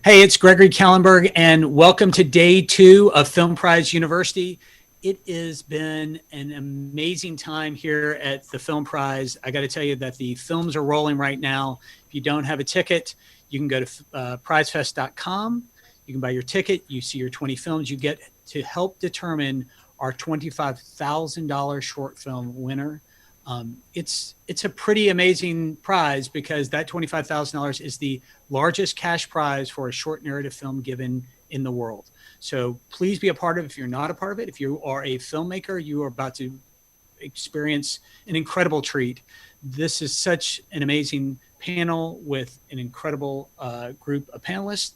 Hey, it's Gregory Kallenberg, and welcome to day 2 of Film Prize University. It has been an amazing time here at the Film Prize. I got to tell you that the films are rolling right now. If you don't have a ticket, you can go to prizefest.com. You can buy your ticket. You see your 20 films. You get to help determine our $25,000 short film winner. It's a pretty amazing prize because that $25,000 is the largest cash prize for a short narrative film given in the world. So please be a part of it. If you're not a part of it, if you are a filmmaker, you are about to experience an incredible treat. This is such an amazing panel with an incredible group of panelists.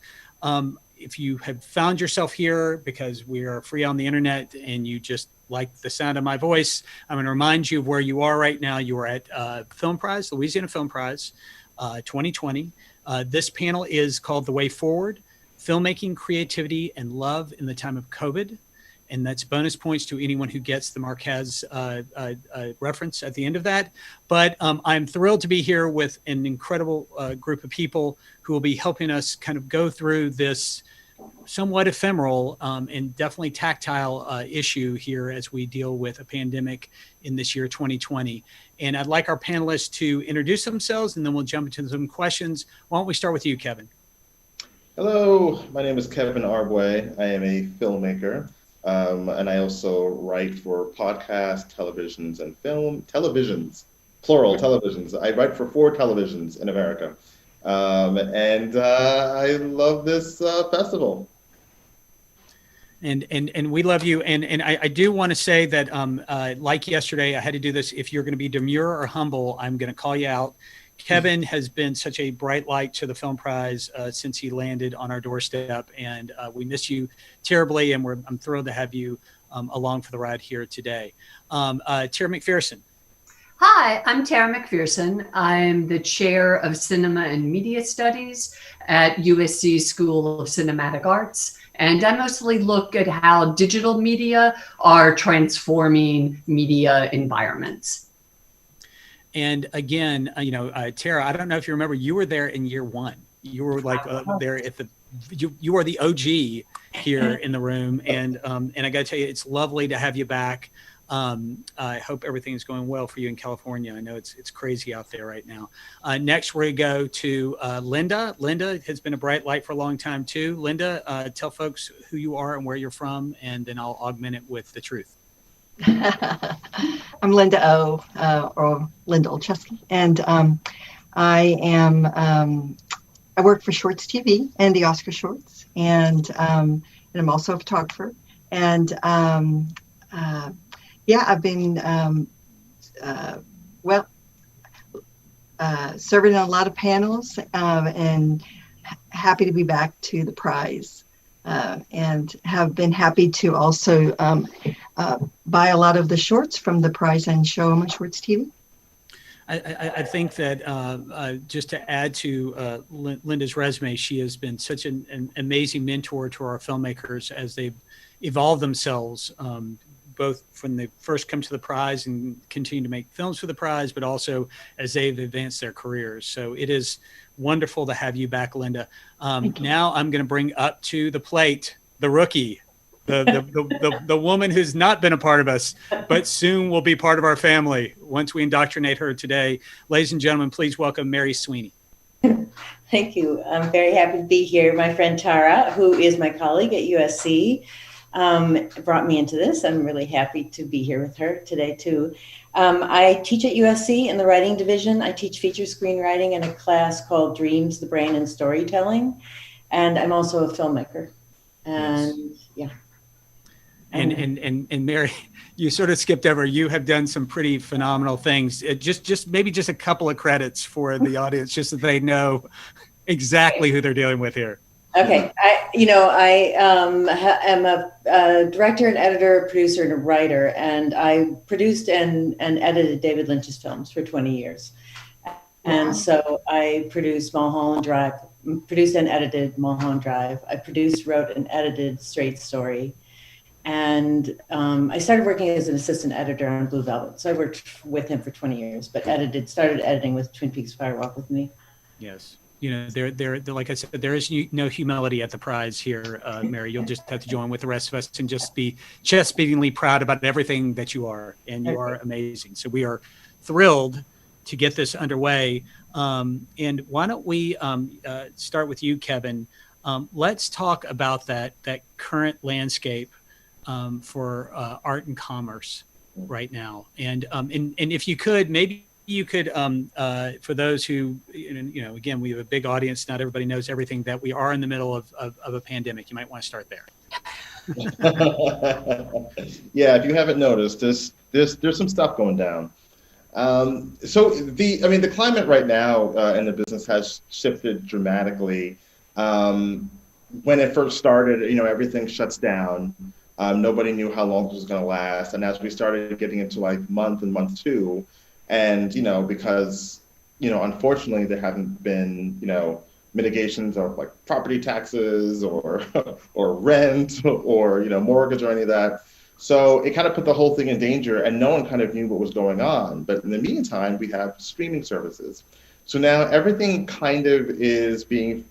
If you have found yourself here because we are free on the internet and you just like the sound of my voice, I'm going to remind you of where you are right now. You are at Film Prize, Louisiana Film Prize 2020. This panel is called The Way Forward, Filmmaking, Creativity, and Love in the Time of COVID. And that's bonus points to anyone who gets the Marquez reference at the end of that. But I'm thrilled to be here with an incredible group of people who will be helping us kind of go through this somewhat ephemeral and definitely tactile issue here as we deal with a pandemic in this year 2020. And I'd like our panelists to introduce themselves and then we'll jump into some questions. Why don't we start with you, Kevin? Hello, my name is Kevin Arbway. I am a filmmaker. And I also write for podcasts, televisions, and televisions, plural televisions. I write for 4 televisions in America. I love this festival. And we love you. And I do want to say that like yesterday, I had to do this. If you're going to be demure or humble, I'm going to call you out. Kevin has been such a bright light to the Film Prize since he landed on our doorstep, and we miss you terribly, and I'm thrilled to have you along for the ride here today. Tara McPherson. Hi, I'm Tara McPherson. I'm the chair of Cinema and Media Studies at USC School of Cinematic Arts, and I mostly look at how digital media are transforming media environments. And again, Tara, I don't know if you remember, you were there in year 1. You were like there at you are the OG here in the room. And I got to tell you, it's lovely to have you back. I hope everything's going well for you in California. I know it's crazy out there right now. Next, we're going to go to Linda. Linda has been a bright light for a long time too. Linda, tell folks who you are and where you're from, and then I'll augment it with the truth. I'm Linda O, or Linda Olszewski, and I work for Shorts TV and the Oscar Shorts, and I'm also a photographer. And I've been serving on a lot of panels, and happy to be back to the prize. And have been happy to also buy a lot of the shorts from the prize and show them on Shorts TV. I think that just to add to Linda's resume, she has been such an amazing mentor to our filmmakers as they've evolved themselves, both when they first come to the prize and continue to make films for the prize, but also as they've advanced their careers. So it is wonderful to have you back, Linda. Now I'm going to bring up to the plate the rookie, the woman who's not been a part of us, but soon will be part of our family once we indoctrinate her today. Ladies and gentlemen, please welcome Mary Sweeney. Thank you. I'm very happy to be here. My friend Tara, who is my colleague at USC, brought me into this. I'm really happy to be here with her today too. I teach at USC in the writing division. I teach feature screenwriting in a class called Dreams, the Brain, and Storytelling. And I'm also a filmmaker. And yes. And Mary, you sort of skipped over. You have done some pretty phenomenal things. Just maybe just a couple of credits for the audience, just so they know exactly who they're dealing with here. Okay, I am a director, an editor, a producer, and a writer, and I produced and edited David Lynch's films for 20 years. And so I produced Mulholland Drive, produced and edited Mulholland Drive. I produced, wrote, and edited Straight Story. And I started working as an assistant editor on Blue Velvet. So I worked with him for 20 years, but started editing with Twin Peaks Fire Walk with Me. Yes. they're like I said, there is no humility at the prize here, Mary. You'll just have to join with the rest of us and just be chest-beatingly proud about everything that you are, and you are amazing. So we are thrilled to get this underway. And why don't we start with you, Kevin? Let's talk about that current landscape for art and commerce right now. And if you could, maybe you could, for those who, again, we have a big audience. Not everybody knows everything, that we are in the middle of a pandemic. You might want to start there. Yeah, if you haven't noticed, there's some stuff going down. So the climate right now in the business has shifted dramatically. When it first started, everything shuts down. Nobody knew how long this was going to last. And as we started getting into like month 2, and, because, unfortunately there haven't been, mitigations of like property taxes or rent or, mortgage or any of that. So it kind of put the whole thing in danger, and no one kind of knew what was going on. But in the meantime, we have streaming services. So now everything kind of is being,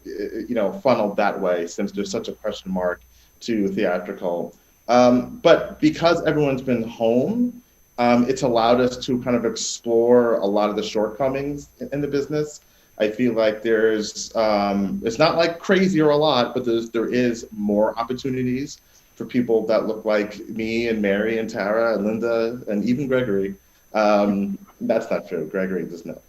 funneled that way, since there's such a question mark to theatrical. But because everyone's been home, it's allowed us to kind of explore a lot of the shortcomings in the business. I feel like there's, it's not like crazy or a lot, but there is more opportunities for people that look like me and Mary and Tara and Linda and even Gregory. That's not true. Gregory doesn't know.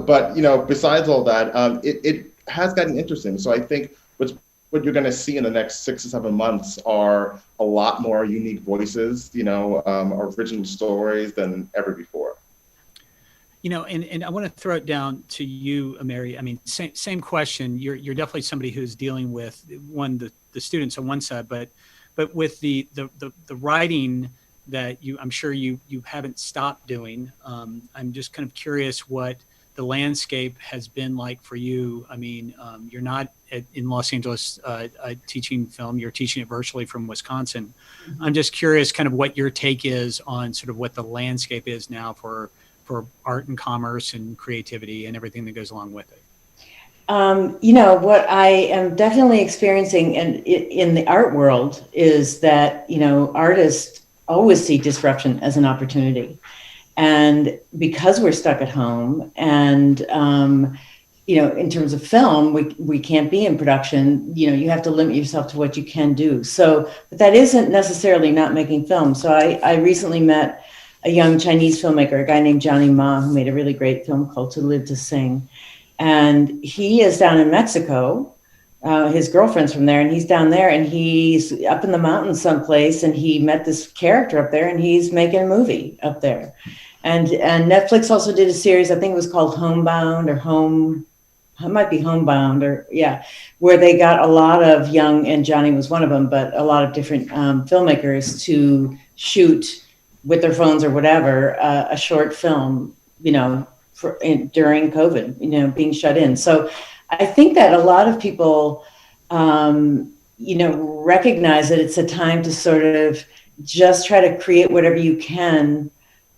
But besides all that, it has gotten interesting. So I think what you're going to see in the next 6 to 7 months are a lot more unique voices, original stories than ever before. And I want to throw it down to you, Mary. I mean, same question. You're definitely somebody who's dealing with the students on one side, but with the writing that I'm sure you haven't stopped doing. I'm just kind of curious what the landscape has been like for you. I mean, you're not in Los Angeles teaching film, you're teaching it virtually from Wisconsin. Mm-hmm. I'm just curious kind of what your take is on sort of what the landscape is now for art and commerce and creativity and everything that goes along with it. What I am definitely experiencing in the art world is that, artists always see disruption as an opportunity. And because we're stuck at home and, in terms of film, we can't be in production, you have to limit yourself to what you can do. So, but that isn't necessarily not making film. So I recently met a young Chinese filmmaker, a guy named Johnny Ma, who made a really great film called To Live to Sing. And he is down in Mexico. His girlfriend's from there, and he's down there, and he's up in the mountains someplace, and he met this character up there, and he's making a movie up there. And Netflix also did a series, I think it was called Homebound or it might be Homebound where they got a lot of young, and Johnny was one of them, but a lot of different filmmakers to shoot with their phones or whatever, a short film, during COVID, being shut in. So I think that a lot of people, recognize that it's a time to sort of just try to create whatever you can,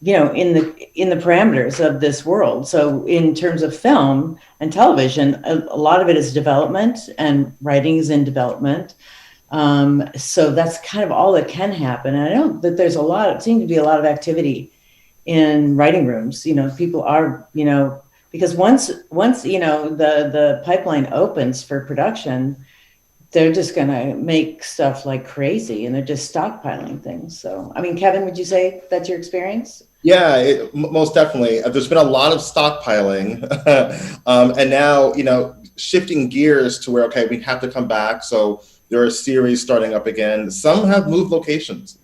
in the parameters of this world. So in terms of film and television, a lot of it is development, and writing is in development. So that's kind of all that can happen. And I know that there's seems to be a lot of activity in writing rooms. People are, because once the pipeline opens for production, they're just going to make stuff like crazy, and they're just stockpiling things. So, I mean, Kevin, would you say that's your experience? Yeah, most definitely. There's been a lot of stockpiling, and now, shifting gears to where, okay, we have to come back. So there are series starting up again. Some have moved locations.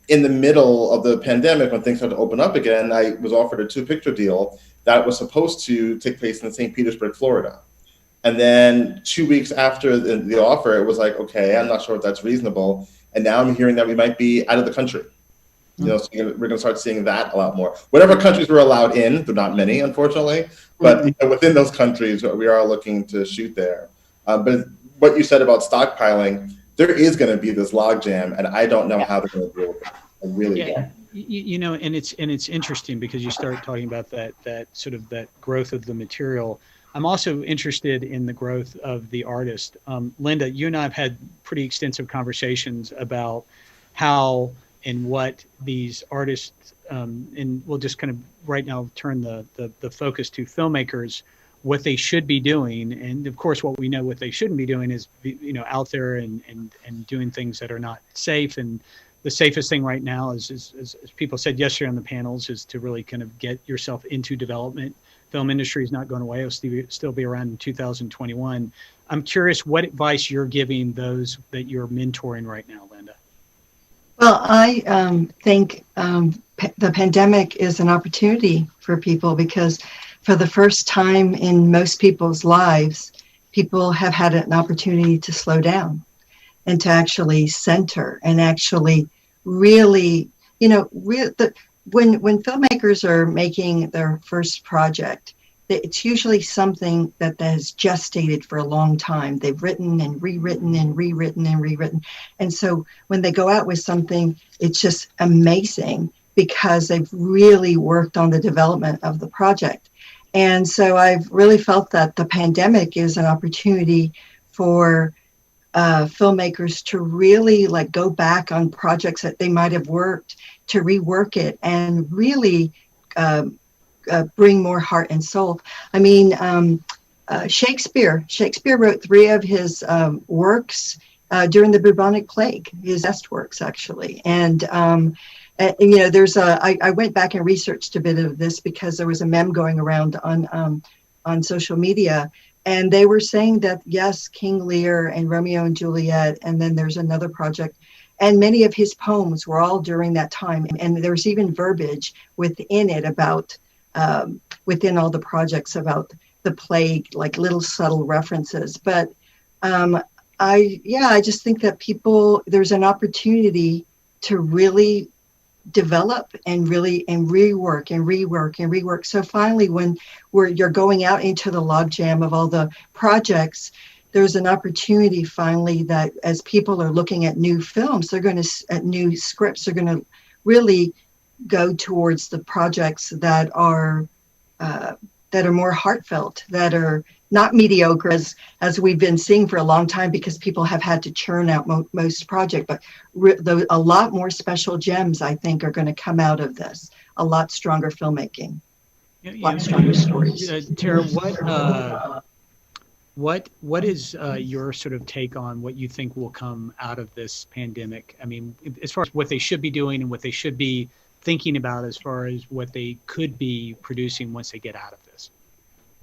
In the middle of the pandemic, when things started to open up again, I was offered a 2-picture deal that was supposed to take place in St. Petersburg, Florida. And then 2 weeks after the offer, it was like, okay, I'm not sure if that's reasonable. And now I'm hearing that we might be out of the country. So we're going to start seeing that a lot more. Whatever countries we're allowed in, there are not many, unfortunately, but within those countries, we are looking to shoot there. But what you said about stockpiling, there is going to be this logjam, and I don't know how they're going to deal with it. I really don't. And it's interesting because you start talking about that sort of that growth of the material. I'm also interested in the growth of the artist. Linda, you and I have had pretty extensive conversations about how and what these artists, and we'll just kind of right now turn the focus to filmmakers, what they should be doing. And of course, what we know what they shouldn't be doing is, out there and doing things that are not safe. And the safest thing right now is, as people said yesterday on the panels, is to really kind of get yourself into development. Film industry is not going away. It'll still be around in 2021. I'm curious what advice you're giving those that you're mentoring right now, Linda. Well, I think the pandemic is an opportunity for people because for the first time in most people's lives, people have had an opportunity to slow down and to actually center and actually really, when filmmakers are making their first project, it's usually something that has gestated for a long time. They've written and rewritten and rewritten and rewritten. And so when they go out with something, it's just amazing because they've really worked on the development of the project. And so I've really felt that the pandemic is an opportunity for filmmakers to really go back on projects that they might have worked, to rework it and really bring more heart and soul. I mean, Shakespeare wrote 3 of his works during the bubonic plague, his best works actually. And there's I went back and researched a bit of this because there was a meme going around on social media. And they were saying that, yes, King Lear and Romeo and Juliet, and then there's another project, and many of his poems were all during that time. And there's even verbiage within it about, within all the projects about the plague, like little subtle references. But I just think that there's an opportunity to really develop and rework and rework. So finally, when you're going out into the logjam of all the projects, there's an opportunity finally that as people are looking at new films, at new scripts, they're going to really go towards the projects that are more heartfelt, that are not mediocre as we've been seeing for a long time because people have had to churn out most projects, but a lot more special gems, I think, are going to come out of this. A lot stronger filmmaking, a lot stronger stories. Tara, what is your sort of take on what you think will come out of this pandemic? I mean, as far as what they should be doing and what they should be thinking about as far as what they could be producing once they get out of this?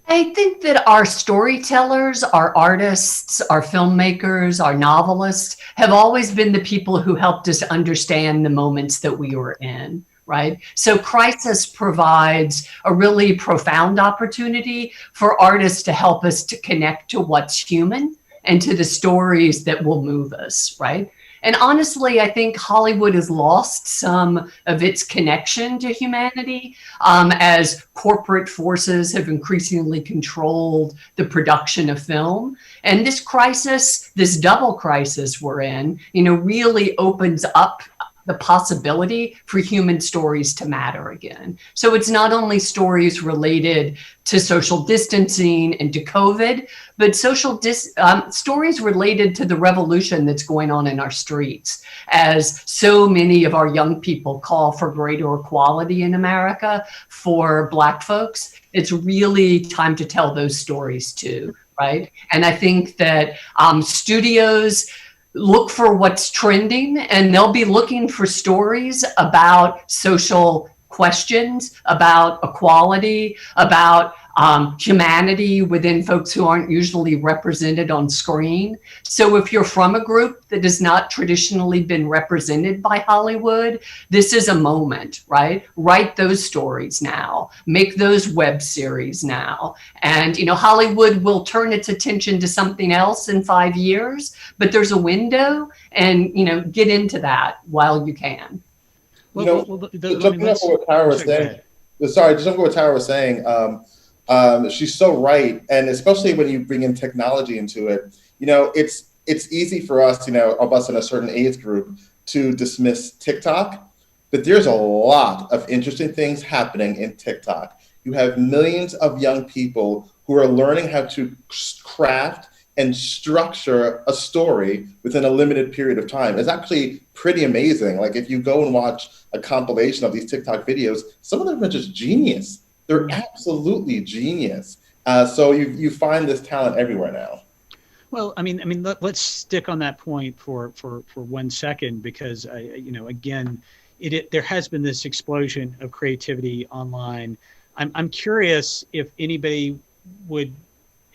I think that our storytellers, our artists, our filmmakers, our novelists have always been the people who helped us understand the moments that we were in, right? So crisis provides a really profound opportunity for artists to help us to connect to what's human and to the stories that will move us, right? And honestly, I think Hollywood has lost some of its connection to humanity as corporate forces have increasingly controlled the production of film. And this crisis, this double crisis we're in, really opens up the possibility for human stories to matter again. So it's not only stories related to social distancing and to COVID, but stories related to the revolution that's going on in our streets. As so many of our young people call for greater equality in America for Black folks, it's really time to tell those stories too, right? And I think that studios look for what's trending, and they'll be looking for stories about social questions, about equality, about humanity within folks who aren't usually represented on screen. So if you're from a group that has not traditionally been represented by Hollywood, this is a moment, right? Write those stories now, make those web series now. And, Hollywood will turn its attention to something else in 5 years, but there's a window and, get into that while you can. Jumping off what Tara was saying, what Tara was saying, she's so right. And especially when you bring in technology into it, it's easy for us, of us in a certain age group to dismiss TikTok but there's a lot of interesting things happening in TikTok. You have millions of young people who are learning how to craft and structure a story within a limited period of time. It's actually pretty amazing. Like if you go and watch a compilation of these TikTok videos, some of them are just genius. They're absolutely genius. So you find this talent everywhere now. Well, I mean, let's stick on that point for 1 second, because again, there has been this explosion of creativity online. I'm curious if anybody would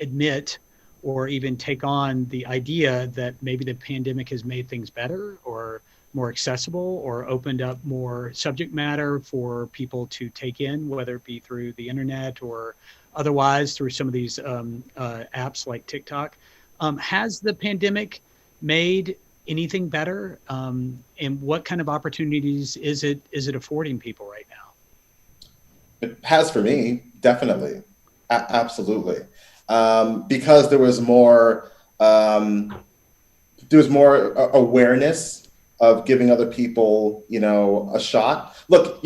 admit or even take on the idea that maybe the pandemic has made things better or more accessible or opened up more subject matter for people to take in, whether it be through the internet or otherwise through some of these apps like TikTok. Has the pandemic made anything better? And what kind of opportunities is it affording people right now? It has for me, definitely. Absolutely. Because there was more awareness of giving other people, a shot. Look,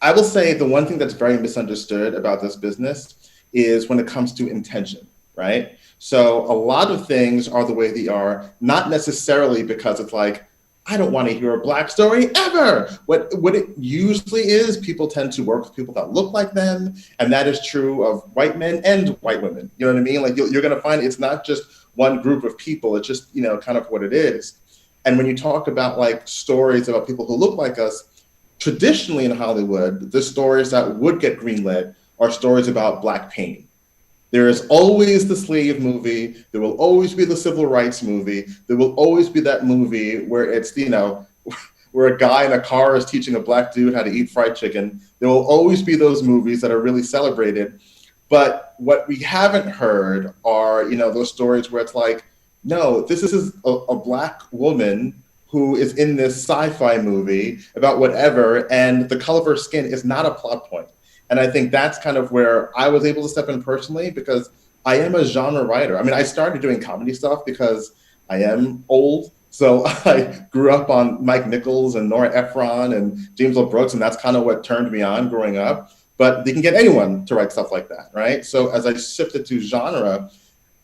I will say the one thing that's very misunderstood about this business is when it comes to intention, right? So a lot of things are the way they are, not necessarily because it's like, I don't want to hear a Black story ever. What it usually is, people tend to work with people that look like them. And that is true of white men and white women. You know what I mean? Like you're going to find it's not just one group of people. It's just, kind of what it is. And when you talk about like stories about people who look like us, traditionally in Hollywood, the stories that would get greenlit are stories about Black pain. There is always the slave movie. There will always be the civil rights movie. There will always be that movie where it's, where a guy in a car is teaching a Black dude how to eat fried chicken. There will always be those movies that are really celebrated. But what we haven't heard are, those stories where it's like, no, this is a Black woman who is in this sci-fi movie about whatever, and the color of her skin is not a plot point. And I think that's kind of where I was able to step in personally, because I am a genre writer. I mean, I started doing comedy stuff because I am old. So I grew up on Mike Nichols and Nora Ephron and James L. Brooks, and that's kind of what turned me on growing up. But they can get anyone to write stuff like that, right? So as I shifted to genre,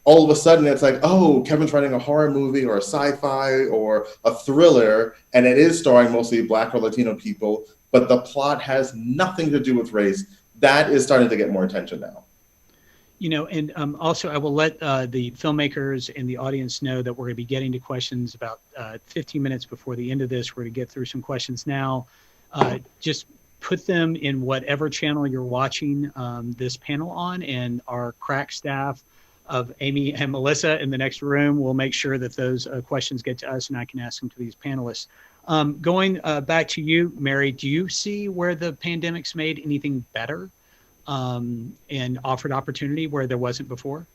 all of a sudden it's like, oh, Kevin's writing a horror movie or a sci-fi or a thriller, and it is starring mostly Black or Latino people, but the plot has nothing to do with race. That is starting to get more attention now. And also I will let the filmmakers and the audience know that we're going to be getting to questions about 15 minutes before the end of this. We're going to get through some questions now. Just put them in whatever channel you're watching this panel on, and our crack staff of Amy and Melissa in the next room will make sure that those questions get to us and I can ask them to these panelists. Going back to you, Mary, do you see where the pandemic's made anything better and offered opportunity where there wasn't before?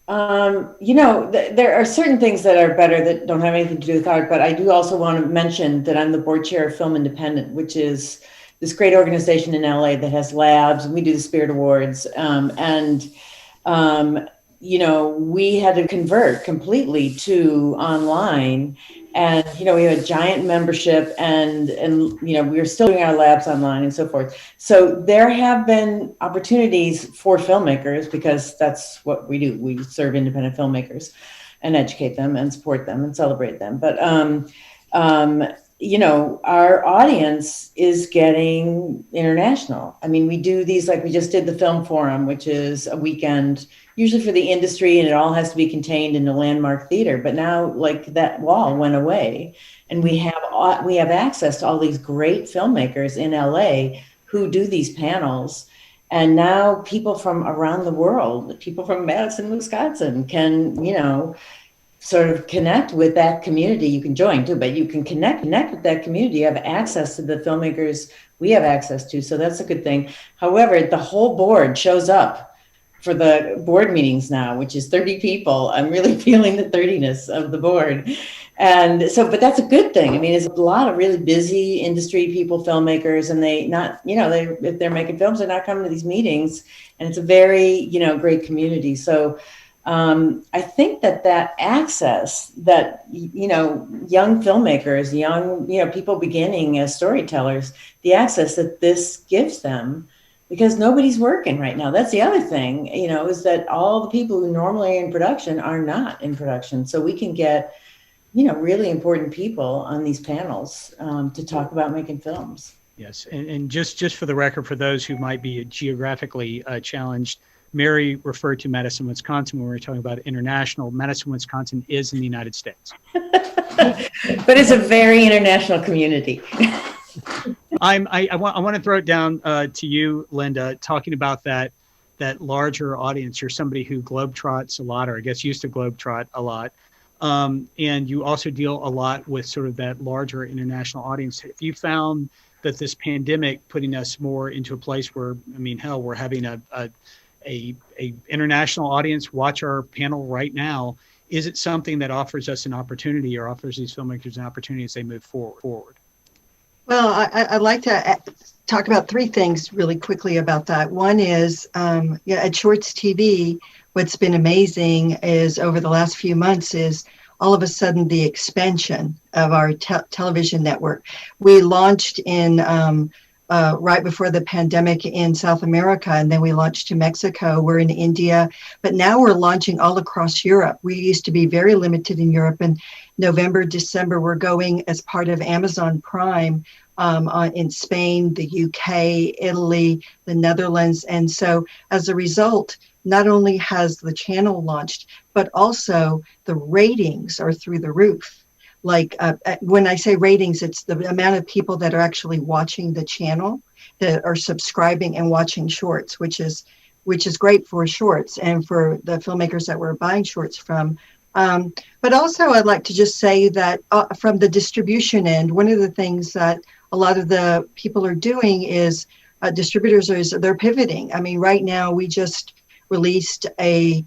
There are certain things that are better that don't have anything to do with art, but I do also want to mention that I'm the board chair of Film Independent, which is this great organization in LA that has labs, and we do the Spirit Awards. We had to convert completely to online. And, we have a giant membership and we're still doing our labs online and so forth. So there have been opportunities for filmmakers, because that's what we do. We serve independent filmmakers and educate them and support them and celebrate them. But, our audience is getting international. I mean, we do these, like we just did the Film Forum, which is a weekend, usually for the industry, and it all has to be contained in a landmark theater. But now, like, that wall went away, and we have access to all these great filmmakers in LA who do these panels. And now people from around the world, people from Madison, Wisconsin, can, sort of connect with that community. You can join too, but you can connect with that community. You have access to the filmmakers we have access to. So that's a good thing. However, the whole board shows up for the board meetings now, which is 30 people. I'm really feeling the 30ness of the board. And so, but that's a good thing. I mean, it's a lot of really busy industry people, filmmakers, and if they're making films, they're not coming to these meetings, and it's a very, great community. So, I think that access that, young filmmakers, young, people beginning as storytellers, the access that this gives them, because nobody's working right now. That's the other thing, is that all the people who normally are in production are not in production. So we can get, really important people on these panels to talk about making films. Yes, and just for the record, for those who might be geographically challenged, Mary referred to Madison, Wisconsin when we were talking about international. Madison, Wisconsin is in the United States. But it's a very international community. I want to throw it down to you, Linda, talking about that larger audience. You're somebody who globetrots a lot, or I guess used to globetrot a lot. And you also deal a lot with sort of that larger international audience. Have you found that this pandemic putting us more into a place where, we're having a international audience watch our panel right now? Is it something that offers us an opportunity, or offers these filmmakers an opportunity as they move forward? Well, I'd like to talk about three things really quickly about that. One is, at Shorts TV, what's been amazing is over the last few months is all of a sudden the expansion of our television network. We launched in right before the pandemic in South America, and then we launched to Mexico. We're in India, but now we're launching all across Europe. We used to be very limited in Europe, and November, December, we're going as part of Amazon Prime in Spain, the UK, Italy, the Netherlands. And so as a result, not only has the channel launched, but also the ratings are through the roof. Like when I say ratings, it's the amount of people that are actually watching the channel, that are subscribing and watching shorts, which is great for shorts and for the filmmakers that we're buying shorts from. But also I'd like to just say that from the distribution end, one of the things that a lot of the people are doing is distributors they're pivoting. Right now we just released a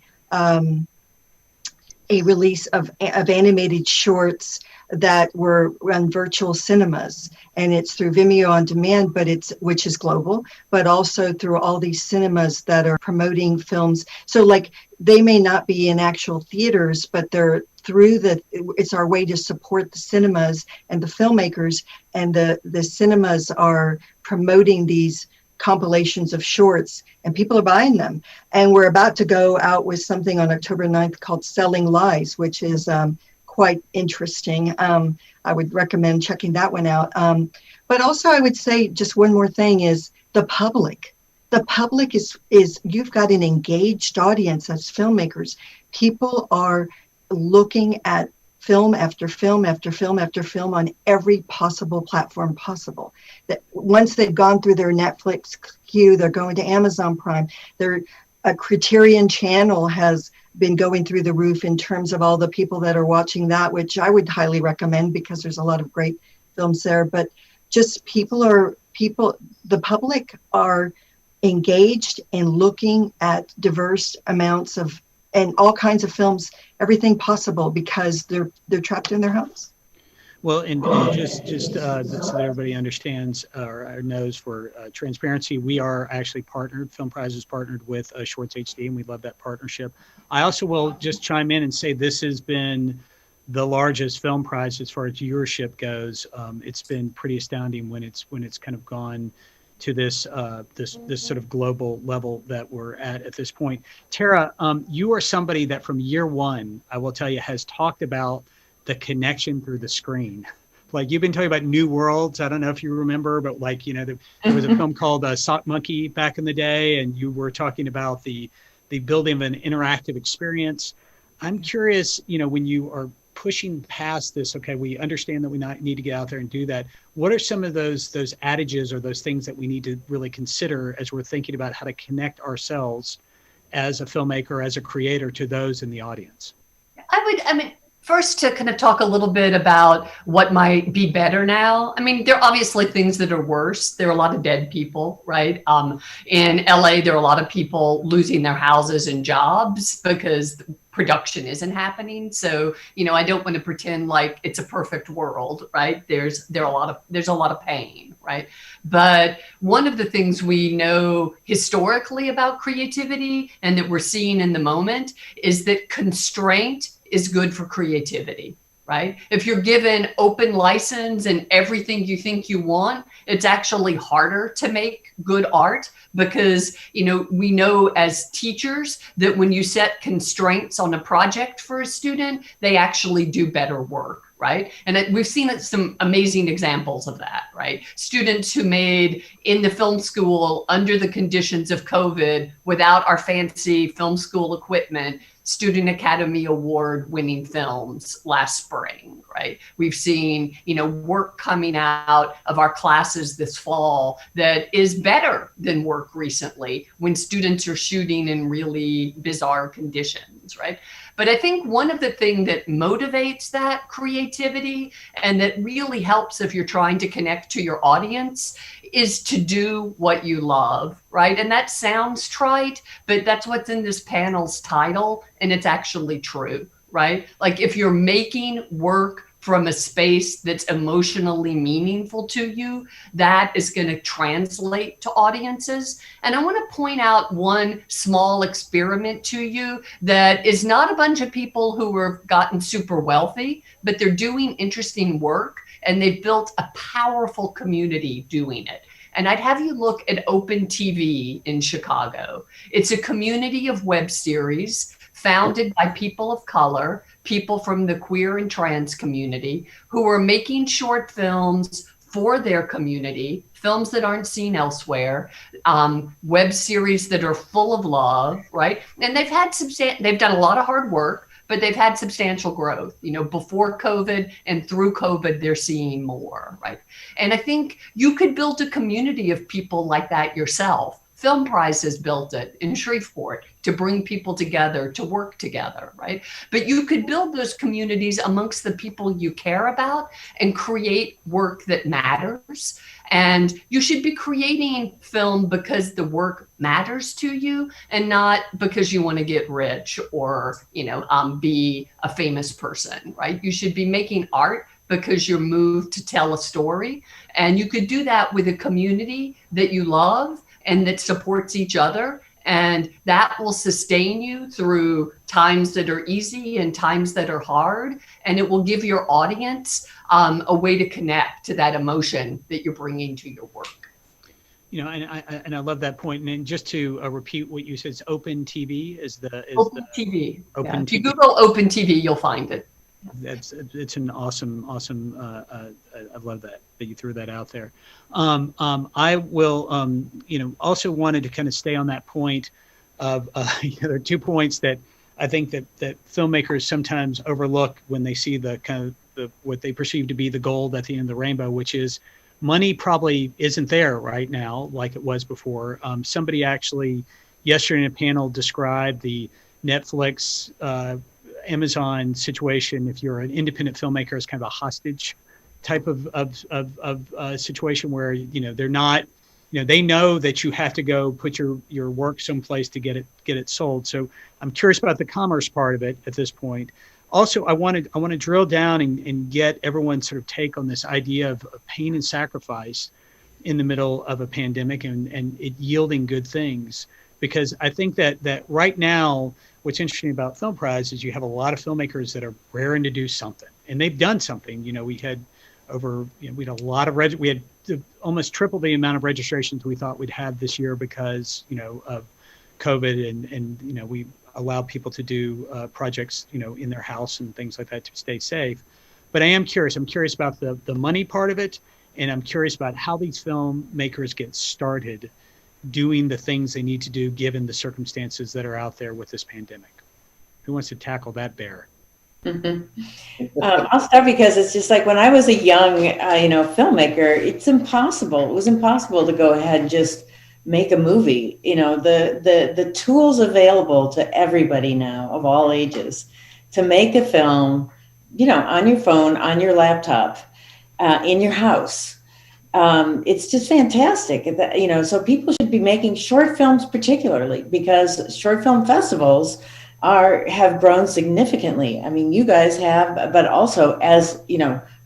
release of animated shorts that were on virtual cinemas, and it's through Vimeo on Demand, which is global, but also through all these cinemas that are promoting films. So like they may not be in actual theaters, but they're it's our way to support the cinemas and the filmmakers, and the cinemas are promoting these compilations of shorts, and people are buying them. And we're about to go out with something on October 9th called Selling Lies, which is quite interesting. I would recommend checking that one out. But also I would say just one more thing is the public. The public is you've got an engaged audience as filmmakers. People are looking at film after film after film after film on every possible platform possible. That once they've gone through their Netflix queue, they're going to Amazon Prime. Their Criterion channel has been going through the roof in terms of all the people that are watching that, which I would highly recommend because there's a lot of great films there. But just the public are engaged in looking at diverse amounts of and all kinds of films, everything possible, because they're trapped in their homes. Well, and just so that everybody understands or knows, for transparency, we are actually partnered. Film Prize is partnered with Shorts HD, and we love that partnership. I also will just chime in and say this has been the largest Film Prize as far as viewership goes. It's been pretty astounding when it's kind of gone to this sort of global level that we're at this point. Tara, you are somebody that from year one, I will tell you, has talked about the connection through the screen. Like you've been talking about New Worlds. I don't know if you remember, but like, there was a film called Sock Monkey back in the day, and you were talking about the building of an interactive experience. I'm curious, when you are pushing past this, okay, we understand that we need to get out there and do that. What are some of those adages or those things that we need to really consider as we're thinking about how to connect ourselves as a filmmaker, as a creator, to those in the audience? First, to kind of talk a little bit about what might be better now. There are obviously things that are worse. There are a lot of dead people, right? In LA, there are a lot of people losing their houses and jobs because production isn't happening. So, I don't want to pretend like it's a perfect world, right? There's a lot of pain. right? But one of the things we know historically about creativity and that we're seeing in the moment is that constraint is good for creativity, right? If you're given open license and everything you think you want, it's actually harder to make good art because, we know as teachers that when you set constraints on a project for a student, they actually do better work, right? And we've seen some amazing examples of that, right? Students who made in the film school under the conditions of COVID without our fancy film school equipment, Student Academy Award winning films last spring, right? We've seen, work coming out of our classes this fall that is better than work recently when students are shooting in really bizarre conditions, right? But I think one of the things that motivates that creativity and that really helps if you're trying to connect to your audience is to do what you love, right? And that sounds trite, but that's what's in this panel's title, and it's actually true, right? Like if you're making work from a space that's emotionally meaningful to you, that is going to translate to audiences. And I want to point out one small experiment to you that is not a bunch of people who have gotten super wealthy, but they're doing interesting work and they've built a powerful community doing it. And I'd have you look at Open TV in Chicago. It's a community of web series founded by people of color, people from the queer and trans community who are making short films for their community, films that aren't seen elsewhere, web series that are full of love, right? And they've done a lot of hard work, but they've had substantial growth, before COVID and through COVID, they're seeing more, right? And I think you could build a community of people like that yourself. Film Prize has built it in Shreveport to bring people together, to work together, right? But you could build those communities amongst the people you care about and create work that matters. And you should be creating film because the work matters to you and not because you want to get rich or, be a famous person, right? You should be making art because you're moved to tell a story. And you could do that with a community that you love and that supports each other. And that will sustain you through times that are easy and times that are hard. And it will give your audience a way to connect to that emotion that you're bringing to your work. And I love that point. And then just to repeat what you said, it's Open TV Open TV. Open Yeah. If you TV. Google Open TV, you'll find it. It's an awesome. I love that you threw that out there. I will, also wanted to kind of stay on that point of, there are 2 points that I think that filmmakers sometimes overlook when they see the kind of what they perceive to be the gold at the end of the rainbow, which is money probably isn't there right now like it was before. Somebody actually yesterday in a panel described the Netflix, Amazon situation. If you're an independent filmmaker, is kind of a hostage type of situation where they're not, they know that you have to go put your work someplace to get it sold. So I'm curious about the commerce part of it at this point. Also, I want to drill down and get everyone's sort of take on this idea of pain and sacrifice in the middle of a pandemic and it yielding good things. Because I think that right now, what's interesting about Film Prize is you have a lot of filmmakers that are raring to do something, and they've done something. We had we had a lot of we had almost triple the amount of registrations we thought we'd have this year because of COVID and we allowed people to do projects in their house and things like that to stay safe. But I am curious. I'm curious about the money part of it, and I'm curious about how these filmmakers get started doing the things they need to do given the circumstances that are out there with this pandemic. Who wants to tackle that bear? I'll start because it's just like when I was a young, filmmaker, it's impossible. It was impossible to go ahead and just make a movie. The tools available to everybody now of all ages to make a film, on your phone, on your laptop, in your house. It's just fantastic. So people should be making short films, particularly because short film festivals have grown significantly. I mean, you guys have, but also as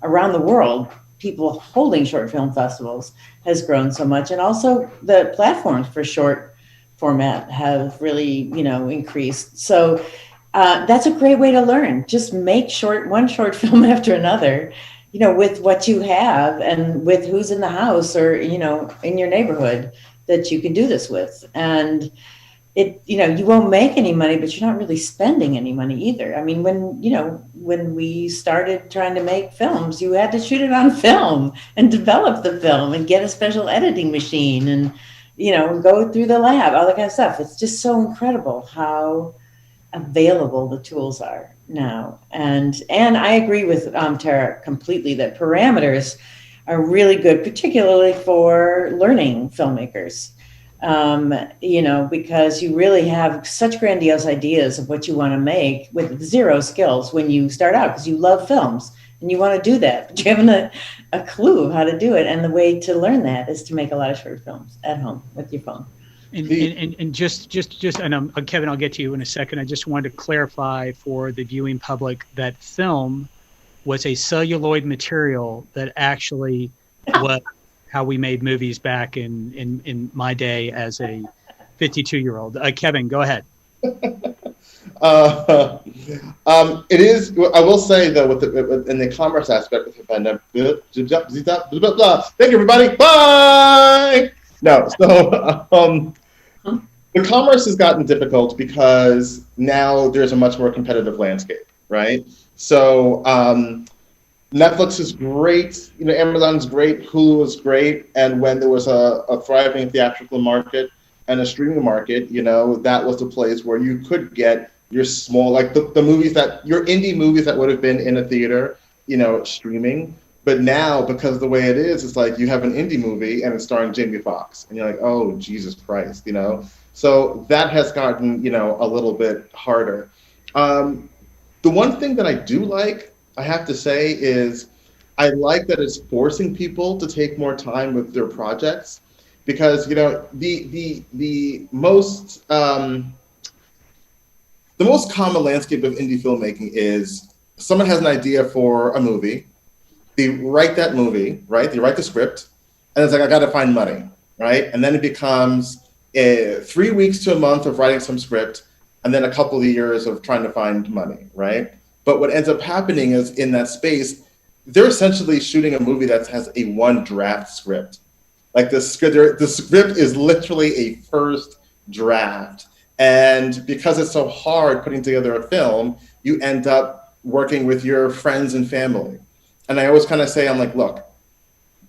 around the world, people holding short film festivals has grown so much. And also the platforms for short format have really, increased. So that's a great way to learn. Just make one short film after another, with what you have and with who's in the house or, in your neighborhood that you can do this with. And you won't make any money, but you're not really spending any money either. I mean, when we started trying to make films, you had to shoot it on film and develop the film and get a special editing machine and, go through the lab, all that kind of stuff. It's just so incredible how available the tools are now. And I agree with Tara completely that parameters are really good, particularly for learning filmmakers. Because you really have such grandiose ideas of what you want to make with zero skills when you start out, because you love films and you want to do that, but you haven't a clue of how to do it. And the way to learn that is to make a lot of short films at home with your phone. And Kevin, I'll get to you in a second. I just wanted to clarify for the viewing public that film was a celluloid material that actually was how we made movies back in my day as a 52-year-old. Kevin, go ahead. It is. I will say though, in the commerce aspect with the pandemic. Thank you, everybody. Bye. No, so the commerce has gotten difficult because now there's a much more competitive landscape, right? So Netflix is great, Amazon's great, Hulu is great, and when there was a thriving theatrical market and a streaming market, that was the place where you could get your small, like the movies your indie movies that would have been in a theater, streaming. But now, because of the way it is, it's like you have an indie movie and it's starring Jamie Foxx, and you're like, oh, Jesus Christ, So that has gotten, a little bit harder. The one thing that I do like, I have to say, is I like that it's forcing people to take more time with their projects, because the most common landscape of indie filmmaking is someone has an idea for a movie, they write that movie, right? They write the script, and it's like, I got to find money, right? And then it becomes 3 weeks to a month of writing some script, and then a couple of years of trying to find money, right? But what ends up happening is in that space, they're essentially shooting a movie that has a one draft script. Like the script is literally a first draft. And because it's so hard putting together a film, you end up working with your friends and family. And I always kind of say, I'm like, look,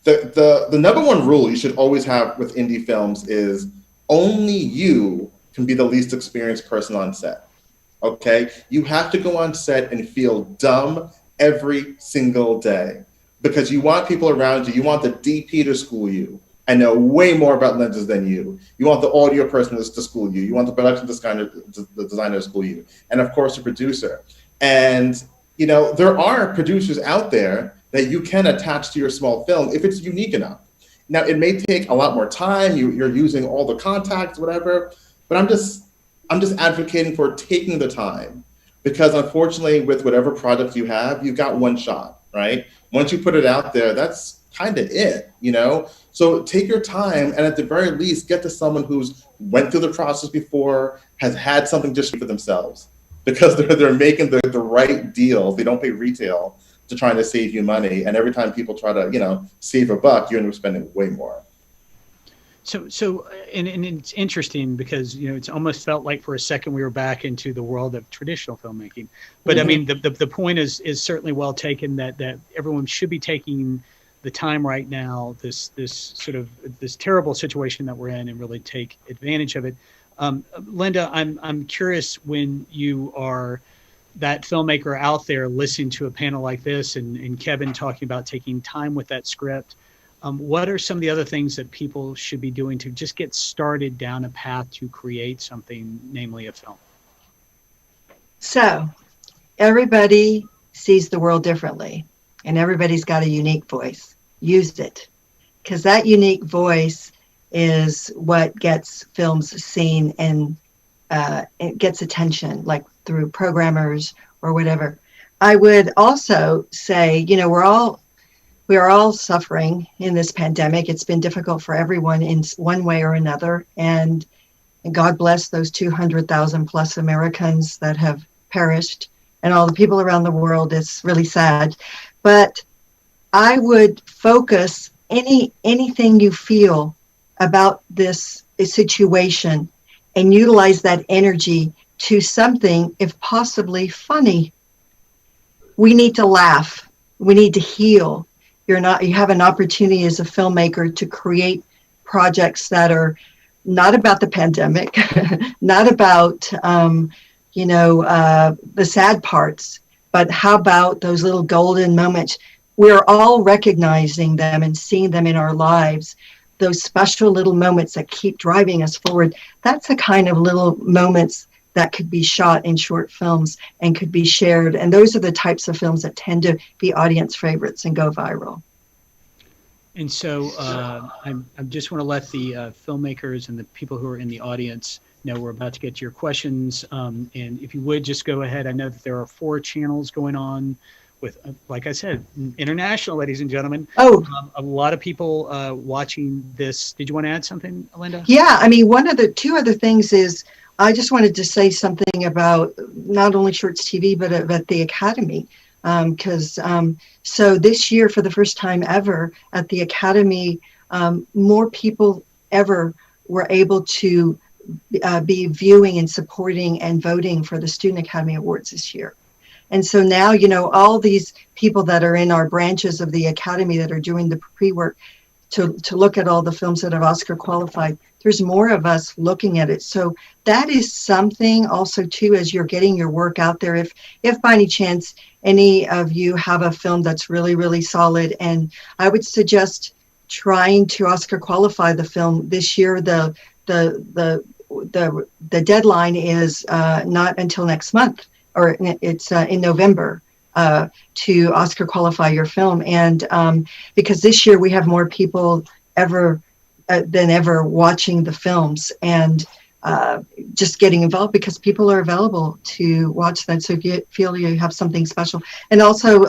the number one rule you should always have with indie films is only you can be the least experienced person on set. Okay, you have to go on set and feel dumb every single day, because you want people around you. You want the DP to school you and know way more about lenses than you. You want the audio person to school you. You want the production designer to school you, and of course the producer. And there are producers out there that you can attach to your small film if it's unique enough. Now, it may take a lot more time. You're using all the contacts, whatever, but I'm just advocating for taking the time, because unfortunately with whatever product you have, you've got one shot, right? Once you put it out there, that's kind of it, So take your time, and at the very least, get to someone who's went through the process before, has had something just for themselves, because they're making the right deals. They don't pay retail to trying to save you money. And every time people try to, save a buck, you end up spending way more. So, and it's interesting because, it's almost felt like for a second we were back into the world of traditional filmmaking. But I mean, the point is certainly well taken that everyone should be taking the time right now, this terrible situation that we're in, and really take advantage of it. Linda, I'm curious, when you are that filmmaker out there listening to a panel like this, and Kevin talking about taking time with that script, what are some of the other things that people should be doing to just get started down a path to create something, namely a film? So everybody sees the world differently, and everybody's got a unique voice. Use it, because that unique voice is what gets films seen, and it gets attention, like through programmers or whatever. I would also say, we're all we are all suffering in this pandemic. It's been difficult for everyone in one way or another. And God bless those 200,000 plus Americans that have perished and all the people around the world. It's really sad. But I would focus anything you feel about this situation and utilize that energy to something, if possibly funny. We need to laugh. We need to heal. You have an opportunity as a filmmaker to create projects that are not about the pandemic, not about the sad parts, but how about those little golden moments? We're all recognizing them and seeing them in our lives, those special little moments that keep driving us forward. That's the kind of little moments that could be shot in short films and could be shared. And those are the types of films that tend to be audience favorites and go viral. And so I just want to let the filmmakers and the people who are in the audience know we're about to get to your questions. And if you would just go ahead, I know that there are 4 channels going on with, like I said, international, ladies and gentlemen. Oh, a lot of people watching this. Did you want to add something, Linda? yeah. I mean, two other things is, I just wanted to say something about not only Shorts TV, but at the Academy. So this year, for the first time ever at the Academy, more people ever were able to be viewing and supporting and voting for the Student Academy Awards this year. And so now, all these people that are in our branches of the Academy that are doing the pre-work to look at all the films that have Oscar qualified, there's more of us looking at it. So that is something also too, as you're getting your work out there, if by any chance any of you have a film that's really, really solid, and I would suggest trying to Oscar qualify the film this year. The deadline is not until next month, or it's in November. To Oscar qualify your film. And because this year we have more people than ever watching the films and just getting involved because people are available to watch them. So if you feel you have something special. And also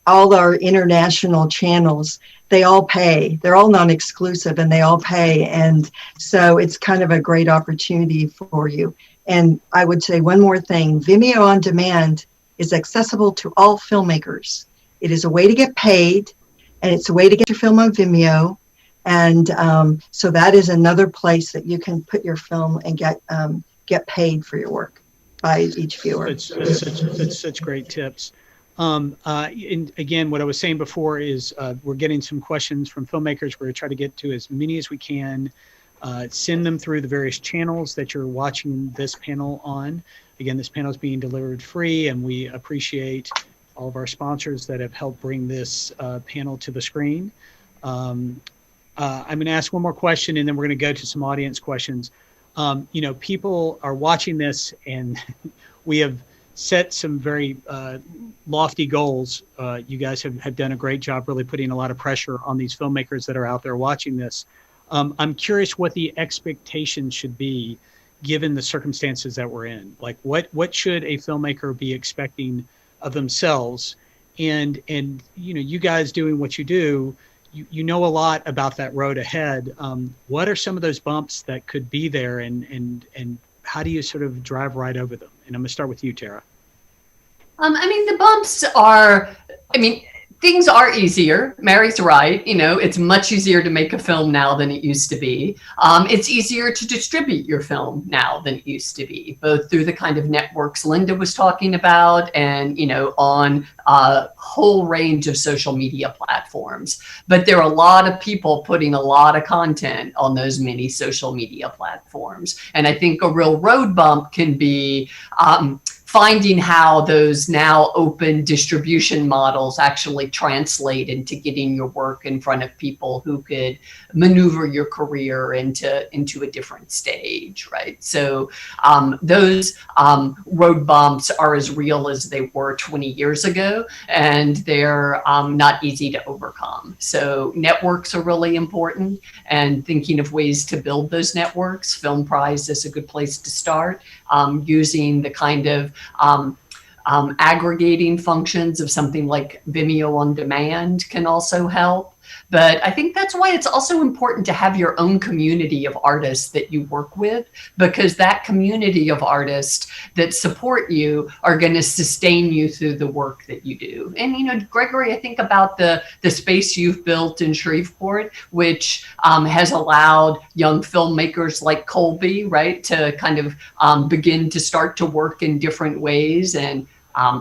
all our international channels, they all pay. They're all non-exclusive and they all pay. And so it's kind of a great opportunity for you. And I would say one more thing, Vimeo On Demand is accessible to all filmmakers. It is a way to get paid, and it's a way to get your film on Vimeo. And so that is another place that you can put your film and get paid for your work by each viewer. That's such great tips. And again, what I was saying before is we're getting some questions from filmmakers. We're going to try to get to as many as we can. Send them through the various channels that you're watching this panel on. Again, this panel is being delivered free, and we appreciate all of our sponsors that have helped bring this panel to the screen. I'm going to ask one more question, and then we're going to go to some audience questions. People are watching this, and we have set some very lofty goals. You guys have done a great job really putting a lot of pressure on these filmmakers that are out there watching this. I'm curious what the expectation should be given the circumstances that we're in. Like what should a filmmaker be expecting of themselves? And you guys doing what you do, you know a lot about that road ahead. What are some of those bumps that could be there, and how do you sort of drive right over them? And I'm going to start with you, Tara. The bumps are, things are easier. Mary's right. It's much easier to make a film now than it used to be. It's easier to distribute your film now than it used to be, both through the kind of networks Linda was talking about and, on a whole range of social media platforms. But there are a lot of people putting a lot of content on those many social media platforms. And I think a real road bump can be finding how those now open distribution models actually translate into getting your work in front of people who could maneuver your career into a different stage, right? So those road bumps are as real as they were 20 years ago, and they're not easy to overcome. So networks are really important, and thinking of ways to build those networks. Film Prize is a good place to start, using the kind of Aggregating functions of something like Vimeo on Demand can also help. But I think that's why it's also important to have your own community of artists that you work with, because that community of artists that support you are going to sustain you through the work that you do. And, you know, Gregory, I think about the space you've built in Shreveport, which has allowed young filmmakers like Colby, right, to kind of begin to start to work in different ways and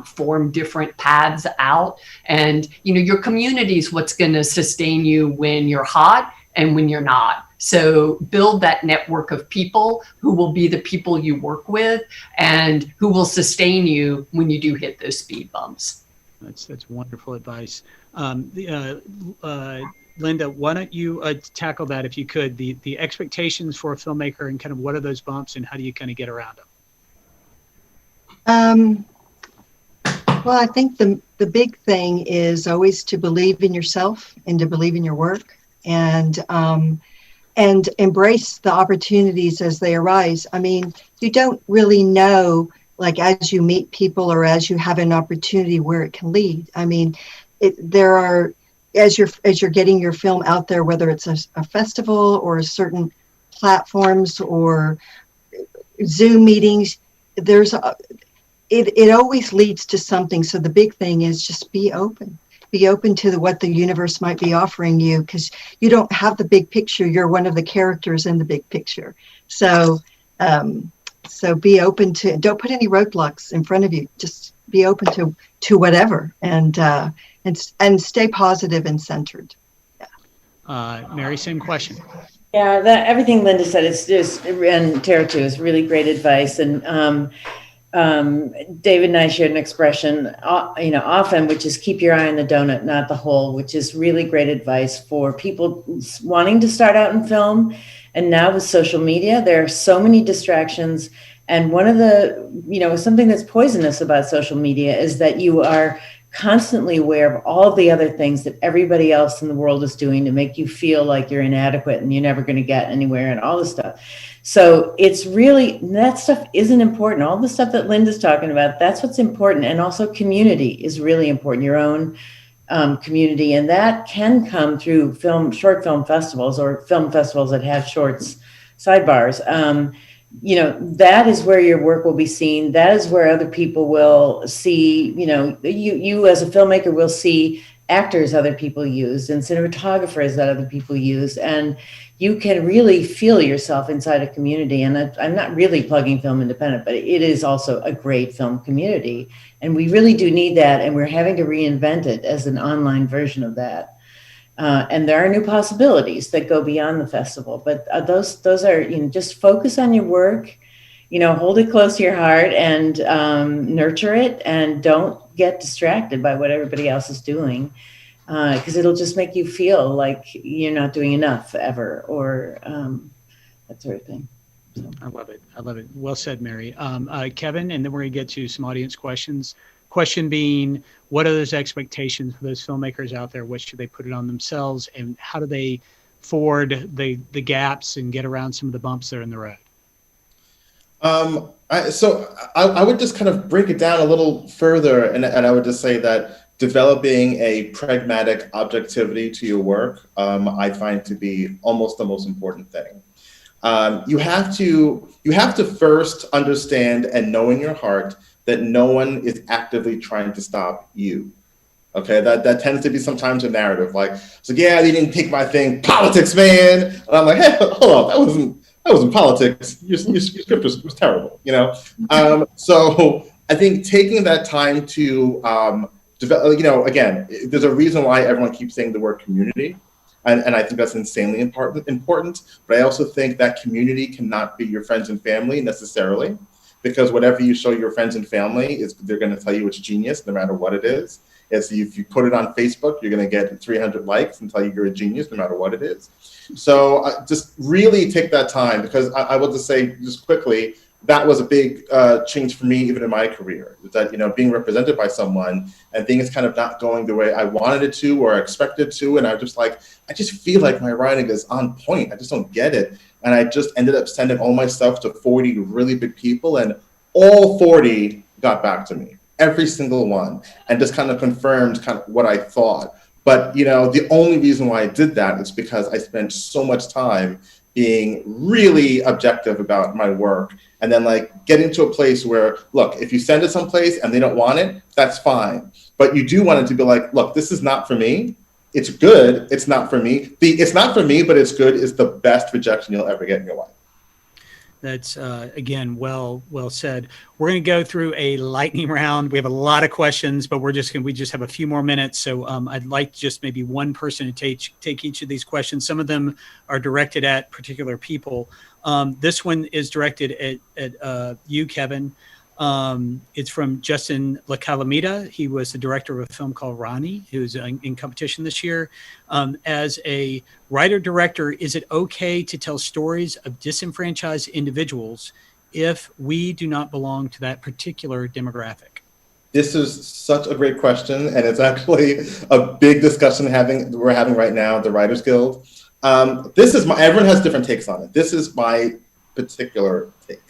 form different paths out. And, you know, your community is what's going to sustain you when you're hot and when you're not. So build that network of people who will be the people you work with and who will sustain you when you do hit those speed bumps. That's wonderful advice. Linda, why don't you tackle that if you could, the expectations for a filmmaker and kind of what are those bumps and how do you kind of get around them? Well, I think the big thing is always to believe in yourself and to believe in your work and embrace the opportunities as they arise. I mean, you don't really know, like as you meet people or as you have an opportunity where it can lead. I mean, there are, as you're getting your film out there, whether it's a festival or certain platforms or Zoom meetings, it always leads to something. So the big thing is just be open to what the universe might be offering you, because you don't have the big picture. You're one of the characters in the big picture. So be open to, don't put any roadblocks in front of you. Just be open to whatever and stay positive and centered. Yeah. Mary, same question. Yeah, everything Linda said is just, and Tara too, is really great advice. And David and I shared an expression, often, which is keep your eye on the donut, not the hole, which is really great advice for people wanting to start out in film. And now with social media, there are so many distractions. And one of the, something that's poisonous about social media is that you are constantly aware of all the other things that everybody else in the world is doing to make you feel like you're inadequate and you're never going to get anywhere and all this stuff. So it's really, that stuff isn't important. All the stuff that Linda's talking about, that's what's important. And also community is really important, your own community. And that can come through short film festivals or film festivals that have shorts sidebars. That is where your work will be seen. That is where other people will see, you as a filmmaker will see actors other people use and cinematographers that other people use. And you can really feel yourself inside a community. And I'm not really plugging Film Independent, but it is also a great film community. And we really do need that. And we're having to reinvent it as an online version of that. And there are new possibilities that go beyond the festival, but those are, just focus on your work, hold it close to your heart and nurture it, and don't get distracted by what everybody else is doing, because it'll just make you feel like you're not doing enough ever, or that sort of thing. So. I love it. Well said, Mary. Kevin, and then we're going to get to some audience questions. Question being, what are those expectations for those filmmakers out there? What should they put it on themselves? And how do they ford the gaps and get around some of the bumps that are in the road? I would just kind of break it down a little further. And I would just say that developing a pragmatic objectivity to your work, I find to be almost the most important thing. You have to first understand and know in your heart that no one is actively trying to stop you. Okay, that tends to be sometimes a narrative, like, so yeah, they didn't pick my thing, politics, man. And I'm like, hey, hold on, that wasn't politics. Your script was terrible, So I think taking that time to develop, again, there's a reason why everyone keeps saying the word community. And I think that's insanely important. But I also think that community cannot be your friends and family necessarily, because whatever you show your friends and family, they're going to tell you it's genius, no matter what it is. If you put it on Facebook, you're going to get 300 likes and tell you you're a genius, no matter what it is. So just really take that time, because I will just say just quickly, that was a big change for me, even in my career, that, being represented by someone and things kind of not going the way I wanted it to or expected to. And I just feel like my writing is on point. I just don't get it. And I just ended up sending all my stuff to 40 really big people, and all 40 got back to me. every single one, and just kind of confirmed kind of what I thought. But, you know, the only reason why I did that is because I spent so much time being really objective about my work, and then like getting to a place where, look, if you send it someplace and they don't want it, that's fine. But you do want it to be like, look, this is not for me. It's good. It's not for me. It's not for me, but it's good is the best rejection you'll ever get in your life. That's again, well said. We're going to go through a lightning round. We have a lot of questions, but we just have a few more minutes. So I'd like just maybe one person to take each of these questions. Some of them are directed at particular people. This one is directed at you, Kevin. It's from Justin LaCalamita. He was the director of a film called Ronnie, who's in competition this year. As a writer-director, is it okay to tell stories of disenfranchised individuals if we do not belong to that particular demographic? This is such a great question, and it's actually a big discussion we're having right now at the Writers Guild. Everyone has different takes on it. This is my particular take.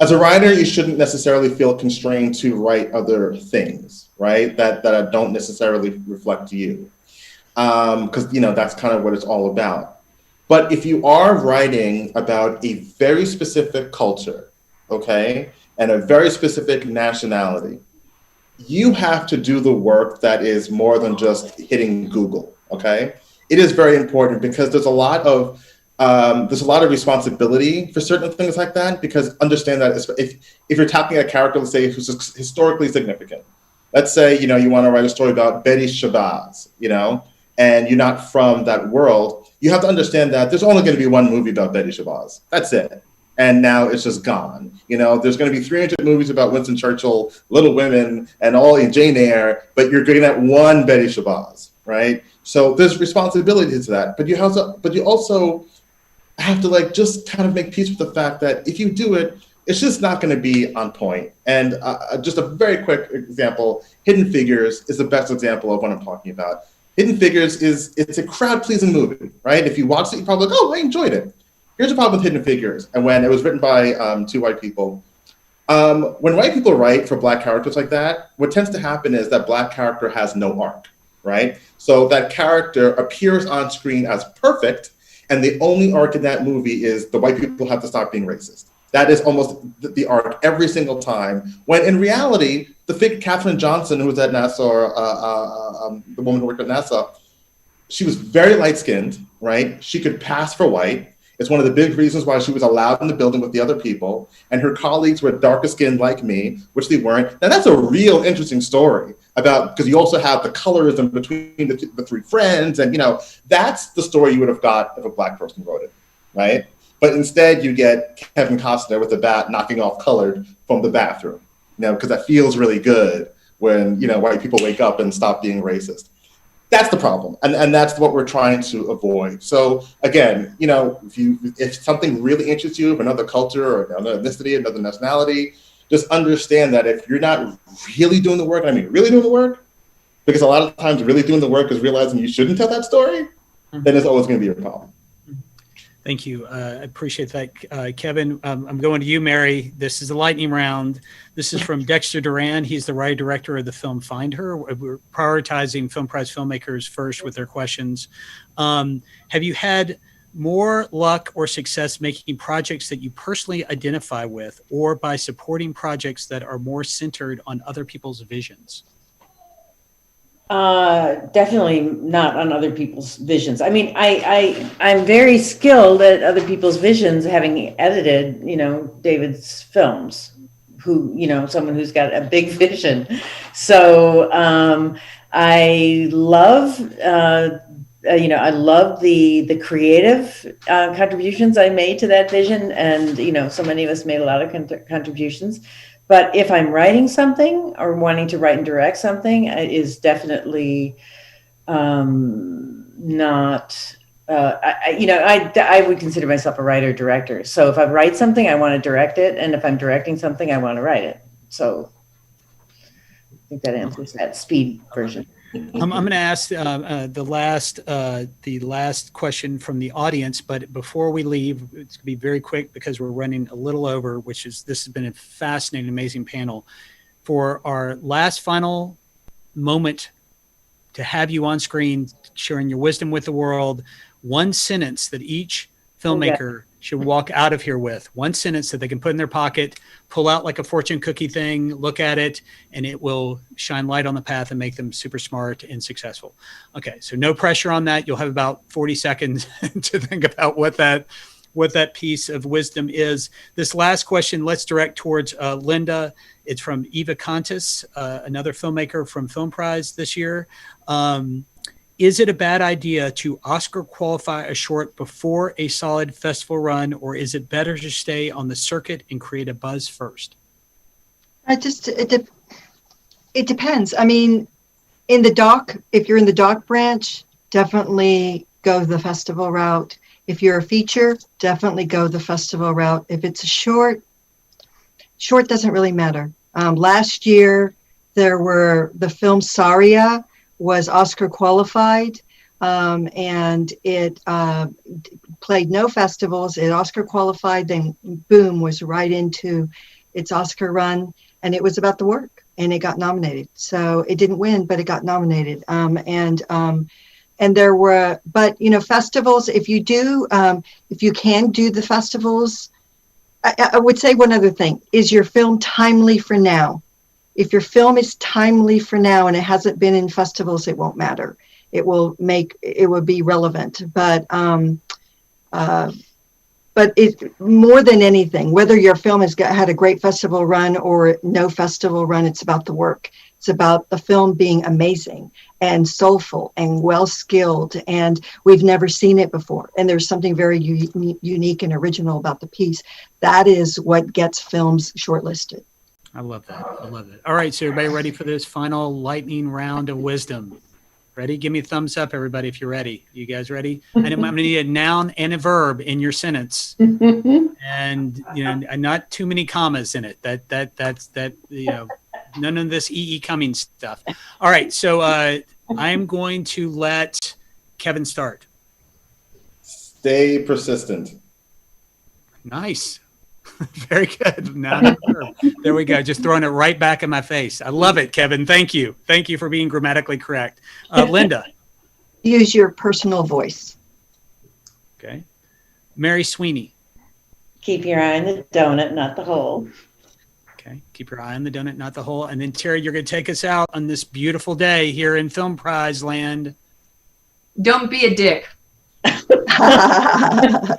As a writer, you shouldn't necessarily feel constrained to write other things, right? That don't necessarily reflect you. Because, you know, that's kind of what it's all about. But if you are writing about a very specific culture, okay, and a very specific nationality, you have to do the work that is more than just hitting Google, okay? It is very important because there's a lot of responsibility for certain things like that, because understand that if you're tapping a character, let's say, who's historically significant, let's say, you know, you want to write a story about Betty Shabazz, you know, and you're not from that world, you have to understand that there's only going to be one movie about Betty Shabazz. That's it. And now it's just gone. You know, there's going to be 300 movies about Winston Churchill, Little Women, and all in Jane Eyre, but you're getting that one Betty Shabazz, right? So there's responsibility to that. But you also have to like just kind of make peace with the fact that if you do it, it's just not going to be on point. And just a very quick example, Hidden Figures is the best example of what I'm talking about. Hidden Figures it's a crowd-pleasing movie, right? If you watch it, you're probably like, oh, I enjoyed it. Here's the problem with Hidden Figures. And when it was written by two white people, when white people write for Black characters like that, what tends to happen is that Black character has no arc, right? So that character appears on screen as perfect, and the only arc in that movie is the white people have to stop being racist. That is almost the arc every single time. When in reality, the figure Katherine Johnson, who was at NASA, the woman who worked at NASA, she was very light-skinned, right? She could pass for white. It's one of the big reasons why she was allowed in the building with the other people. And her colleagues were darker skinned like me, which they weren't. Now that's a real interesting story about, because you also have the colorism between the three friends. And, you know, that's the story you would have got if a Black person wrote it, right? But instead you get Kevin Costner with a bat knocking off colored from the bathroom, you know, because that feels really good when, you know, white people wake up and stop being racist. That's the problem, and that's what we're trying to avoid. So again, you know, if something really interests you of another culture or another ethnicity, another nationality, just understand that if you're not really doing the work, I mean really doing the work, because a lot of times really doing the work is realizing you shouldn't tell that story, then it's always going to be a problem. Thank you. I appreciate that, Kevin. I'm going to you, Mary. This is the lightning round. This is from Dexter Duran. He's the writer-director of the film Find Her. We're prioritizing Film Prize filmmakers first with their questions. Have you had more luck or success making projects that you personally identify with, or by supporting projects that are more centered on other people's visions? Definitely not on other people's visions. I mean, I'm very skilled at other people's visions, having edited, you know, David's films, someone who's got a big vision. So I love, I love the creative contributions I made to that vision. And, you know, so many of us made a lot of contributions. But if I'm writing something or wanting to write and direct something, it is definitely not. I would consider myself a writer director. So if I write something, I want to direct it, and if I'm directing something, I want to write it. So I think that answers that speed version. I'm going to ask the last question from the audience, but before we leave, it's going to be very quick because we're running a little over. This has been a fascinating, amazing panel. for our last final moment to have you on screen sharing your wisdom with the world. One sentence that each filmmaker should walk out of here with. One sentence that they can put in their pocket, pull out like a fortune cookie thing, look at it, and it will shine light on the path and make them super smart and successful. Okay, so no pressure on that. You'll have about 40 seconds to think about what that piece of wisdom is. This last question, let's direct towards Linda. It's from Eva Contis, another filmmaker from Film Prize this year. Is it a bad idea to Oscar qualify a short before a solid festival run, or is it better to stay on the circuit and create a buzz first? It depends. I mean, in the doc, if you're in the doc branch, definitely go the festival route. If you're a feature, definitely go the festival route. If it's a short doesn't really matter. Last year, the film Saria was Oscar qualified, and it played no festivals. It Oscar qualified, then boom, was right into its Oscar run, and it was about the work, and it got nominated. So it didn't win, but it got nominated. And there were, but festivals. If you can do the festivals, I would say one other thing: is your film timely for now? If your film is timely for now and it hasn't been in festivals, it won't matter. It will be relevant. But it, more than anything, whether your film has had a great festival run or no festival run, it's about the work. It's about the film being amazing and soulful and well-skilled, and we've never seen it before. And there's something very unique and original about the piece. That is what gets films shortlisted. I love that. I love it. All right, so everybody ready for this final lightning round of wisdom? Ready? Give me a thumbs up, everybody, if you're ready. You guys ready? And I'm going to need a noun and a verb in your sentence, and not too many commas in it. That's none of this E.E. Cummings stuff. All right, so I'm going to let Kevin start. Stay persistent. Nice. Very good. There we go. Just throwing it right back in my face. I love it, Kevin. Thank you. Thank you for being grammatically correct. Linda. Use your personal voice. Okay. Mary Sweeney. Keep your eye on the donut, not the hole. Okay. Keep your eye on the donut, not the hole. And then Terry, you're going to take us out on this beautiful day here in Film Prize land. Don't be a dick.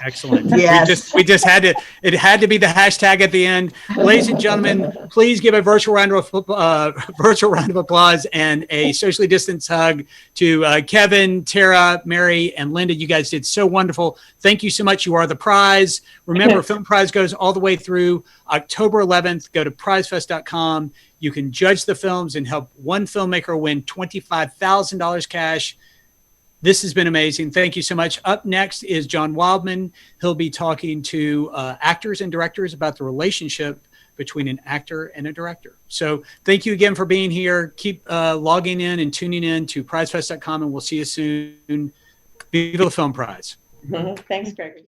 Excellent. Yes. We just had to. It had to be the hashtag at the end. Ladies and gentlemen, please give a virtual round of applause and a socially distanced hug to Kevin, Tara, Mary, and Linda. You guys did so wonderful. Thank you so much. You are the prize. Remember, Film Prize goes all the way through October 11th. Go to prizefest.com. You can judge the films and help one filmmaker win $25,000 cash. This has been amazing. Thank you so much. Up next is John Wildman. He'll be talking to actors and directors about the relationship between an actor and a director. So thank you again for being here. Keep logging in and tuning in to prizefest.com, and we'll see you soon. Viva the Film Prize. Thanks, Gregory.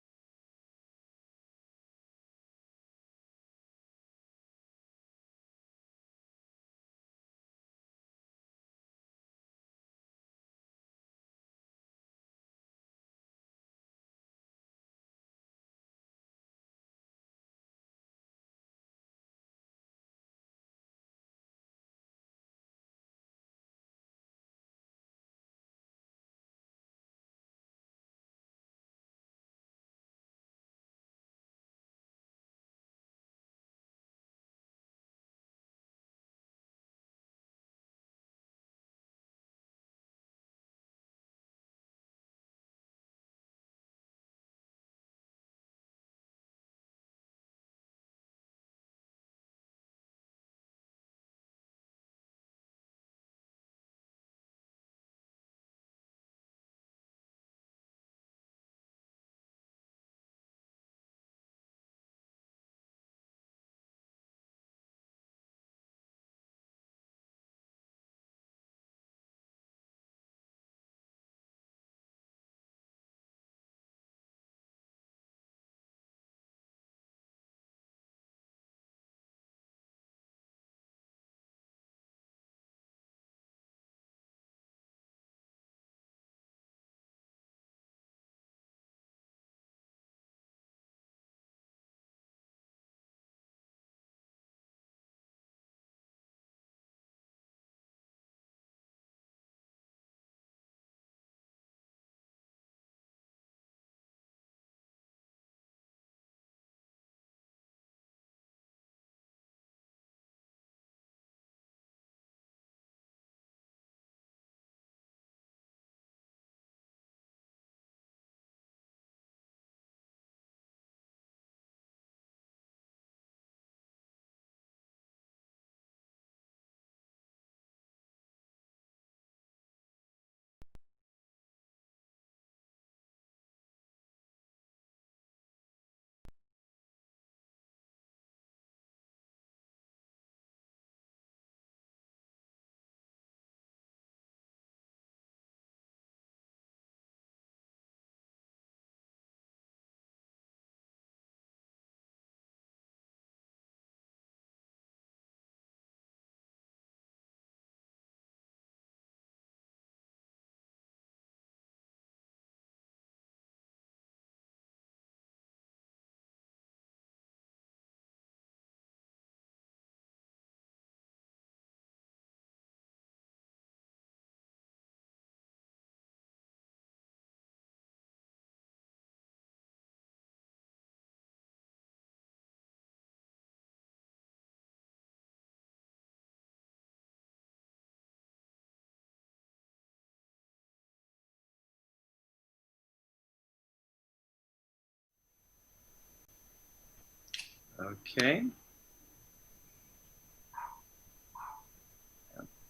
Okay.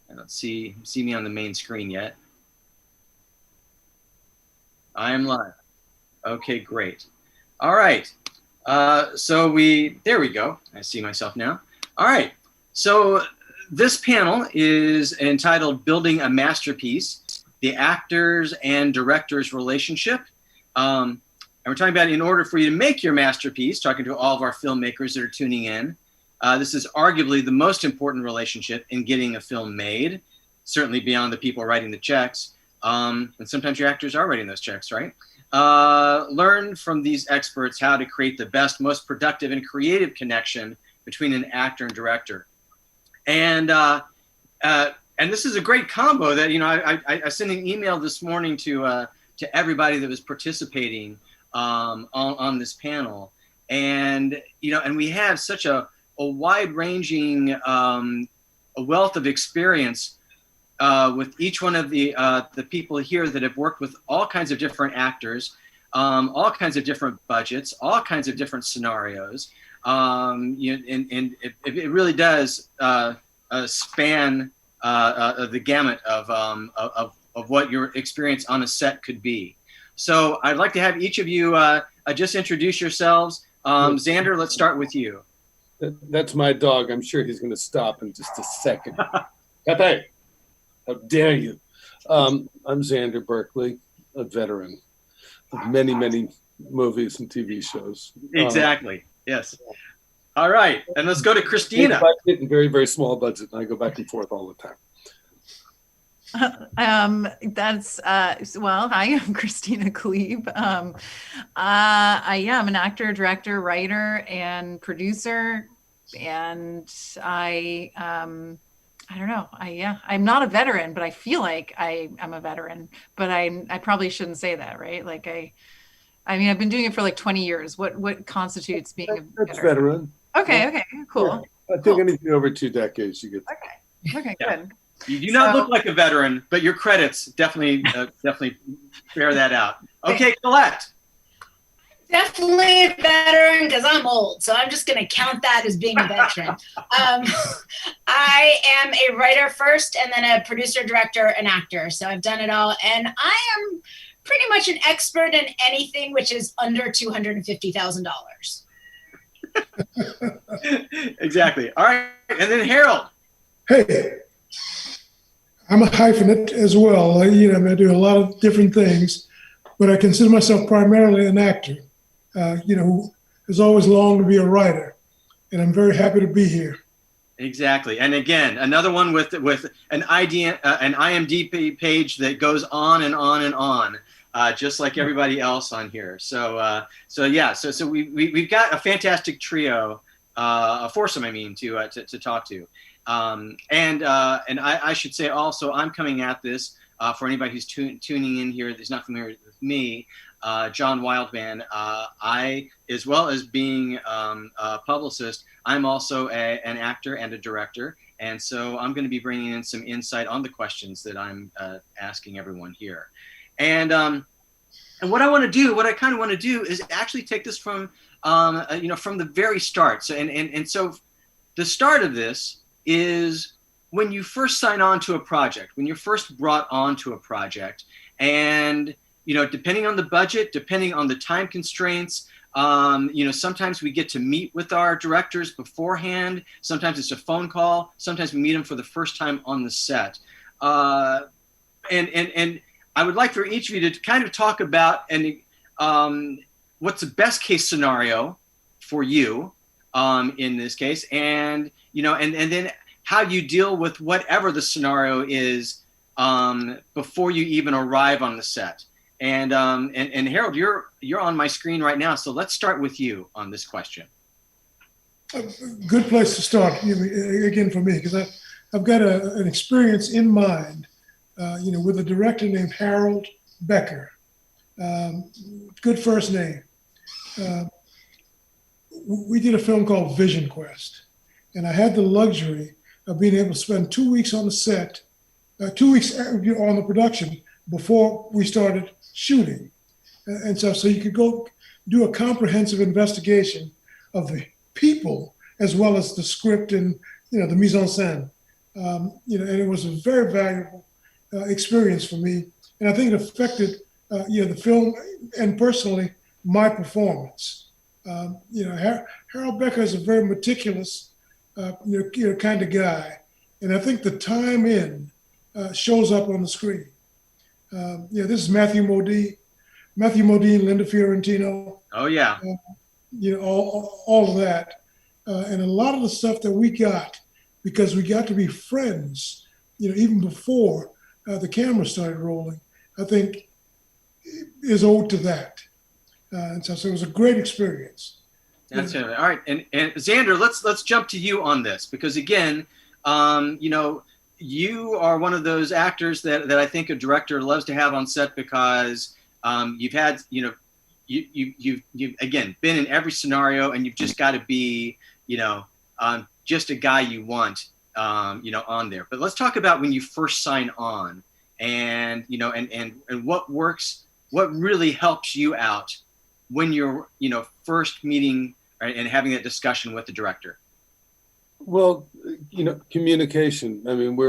I don't see me on the main screen yet. I am live. Okay, great. All right. There we go. I see myself now. All right. So this panel is entitled Building a Masterpiece, the Actors and Directors Relationship. And we're talking about in order for you to make your masterpiece, talking to all of our filmmakers that are tuning in. This is arguably the most important relationship in getting a film made, certainly beyond the people writing the checks. And sometimes your actors are writing those checks, right? Learn from these experts how to create the best, most productive and creative connection between an actor and director. And this is a great combo that, I sent an email this morning to everybody that was participating on this panel. And, and we have such a wide-ranging a wealth of experience with each one of the people here that have worked with all kinds of different actors, all kinds of different budgets, all kinds of different scenarios. And it really does span the gamut of what your experience on a set could be. So I'd like to have each of you just introduce yourselves. Xander, let's start with you. That's my dog. I'm sure he's going to stop in just a second. Pepe, how dare you? I'm Xander Berkeley, a veteran of many, many movies and TV shows. Exactly. Yes. All right. And let's go to Christina. Budget and very, very small budget. And I go back and forth all the time. Well, hi, I'm Christina Klebe. I am an actor, director, writer, and producer. And I don't know. I'm not a veteran, but I feel like I'm a veteran, but I probably shouldn't say that, right? Like I've been doing it for like 20 years. What constitutes being a veteran? That's veteran. Okay. Cool. Yeah. I think anything over 2 decades, you get. Okay, Yeah. good. You do not look like a veteran, but your credits definitely bear that out. Okay, Colette. Definitely a veteran because I'm old, so I'm just going to count that as being a veteran. I am a writer first, and then a producer, director, and actor. So I've done it all, and I am pretty much an expert in anything which is under $250,000. Exactly. All right, and then Harold. Hey, I'm a hyphenate as well. I do a lot of different things, but I consider myself primarily an actor, who has always longed to be a writer, and I'm very happy to be here. Exactly. And again, another one with an IMDb page that goes on and on and on, just like everybody else on here. So we've got a fantastic trio, a foursome, to talk to. And I should say also, I'm coming at this for anybody who's tuning in here that's not familiar with me, John Wildman. I, as well as being a publicist, I'm also an actor and a director. And so I'm going to be bringing in some insight on the questions that I'm asking everyone here. And what I kind of want to do is actually take this from the very start. So, and so the start of this is when you first sign on to a project, when you're first brought onto a project, and depending on the budget, depending on the time constraints, sometimes we get to meet with our directors beforehand. Sometimes it's a phone call. Sometimes we meet them for the first time on the set. And I would like for each of you to kind of talk about what's the best case scenario for you in this case, and then how you deal with whatever the scenario is before you even arrive on the set. And Harold, you're on my screen right now, so let's start with you on this question. A good place to start, again for me, because I've got an experience in mind, with a director named Harold Becker. Good first name. We did a film called Vision Quest, and I had the luxury of being able to spend 2 weeks on the set, 2 weeks on the production before we started shooting. And so you could go do a comprehensive investigation of the people as well as the script and the mise en scène. And it was a very valuable experience for me, and I think it affected the film and personally my performance. Harold Becker is a very meticulous, kind of guy, and I think the time in shows up on the screen. This is Matthew Modine, Linda Fiorentino. Oh yeah. All of that, and a lot of the stuff that we got, because we got to be friends, even before the camera started rolling, I think is owed to that. And so it was a great experience. That's it. All right, and Xander, let's jump to you on this, because again, you are one of those actors that I think a director loves to have on set, because you've had you've again been in every scenario, and you've just got to be just a guy you want on there. But let's talk about when you first sign on, and and what works, what really helps you out when you're first meeting and having that discussion with the director. Well, communication. I mean,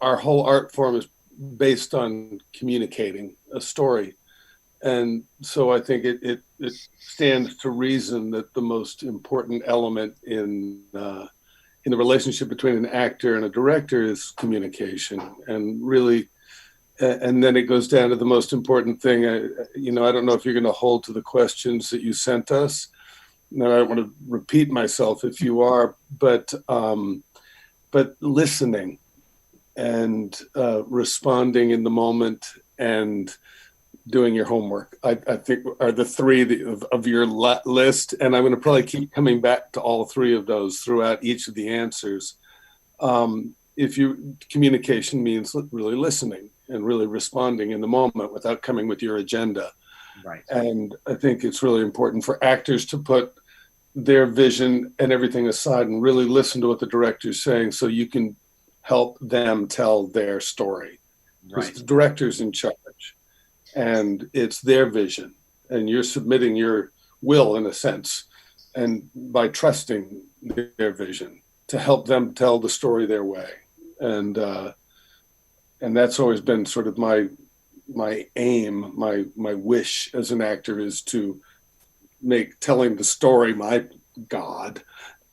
our whole art form is based on communicating a story. And so I think it stands to reason that the most important element in the relationship between an actor and a director is communication. And really, and then it goes down to the most important thing. I don't know if you're going to hold to the questions that you sent us. No, I don't want to repeat myself if you are, but listening and responding in the moment and doing your homework, I think are the three of your list. And I'm going to probably keep coming back to all three of those throughout each of the answers. Communication means really listening and really responding in the moment without coming with your agenda. Right. And I think it's really important for actors to put their vision and everything aside and really listen to what the director's saying, so you can help them tell their story. Right. The director's in charge, and it's their vision, and you're submitting your will in a sense, and by trusting their vision to help them tell the story their way. And that's always been sort of my aim, my wish as an actor, is to make telling the story my God,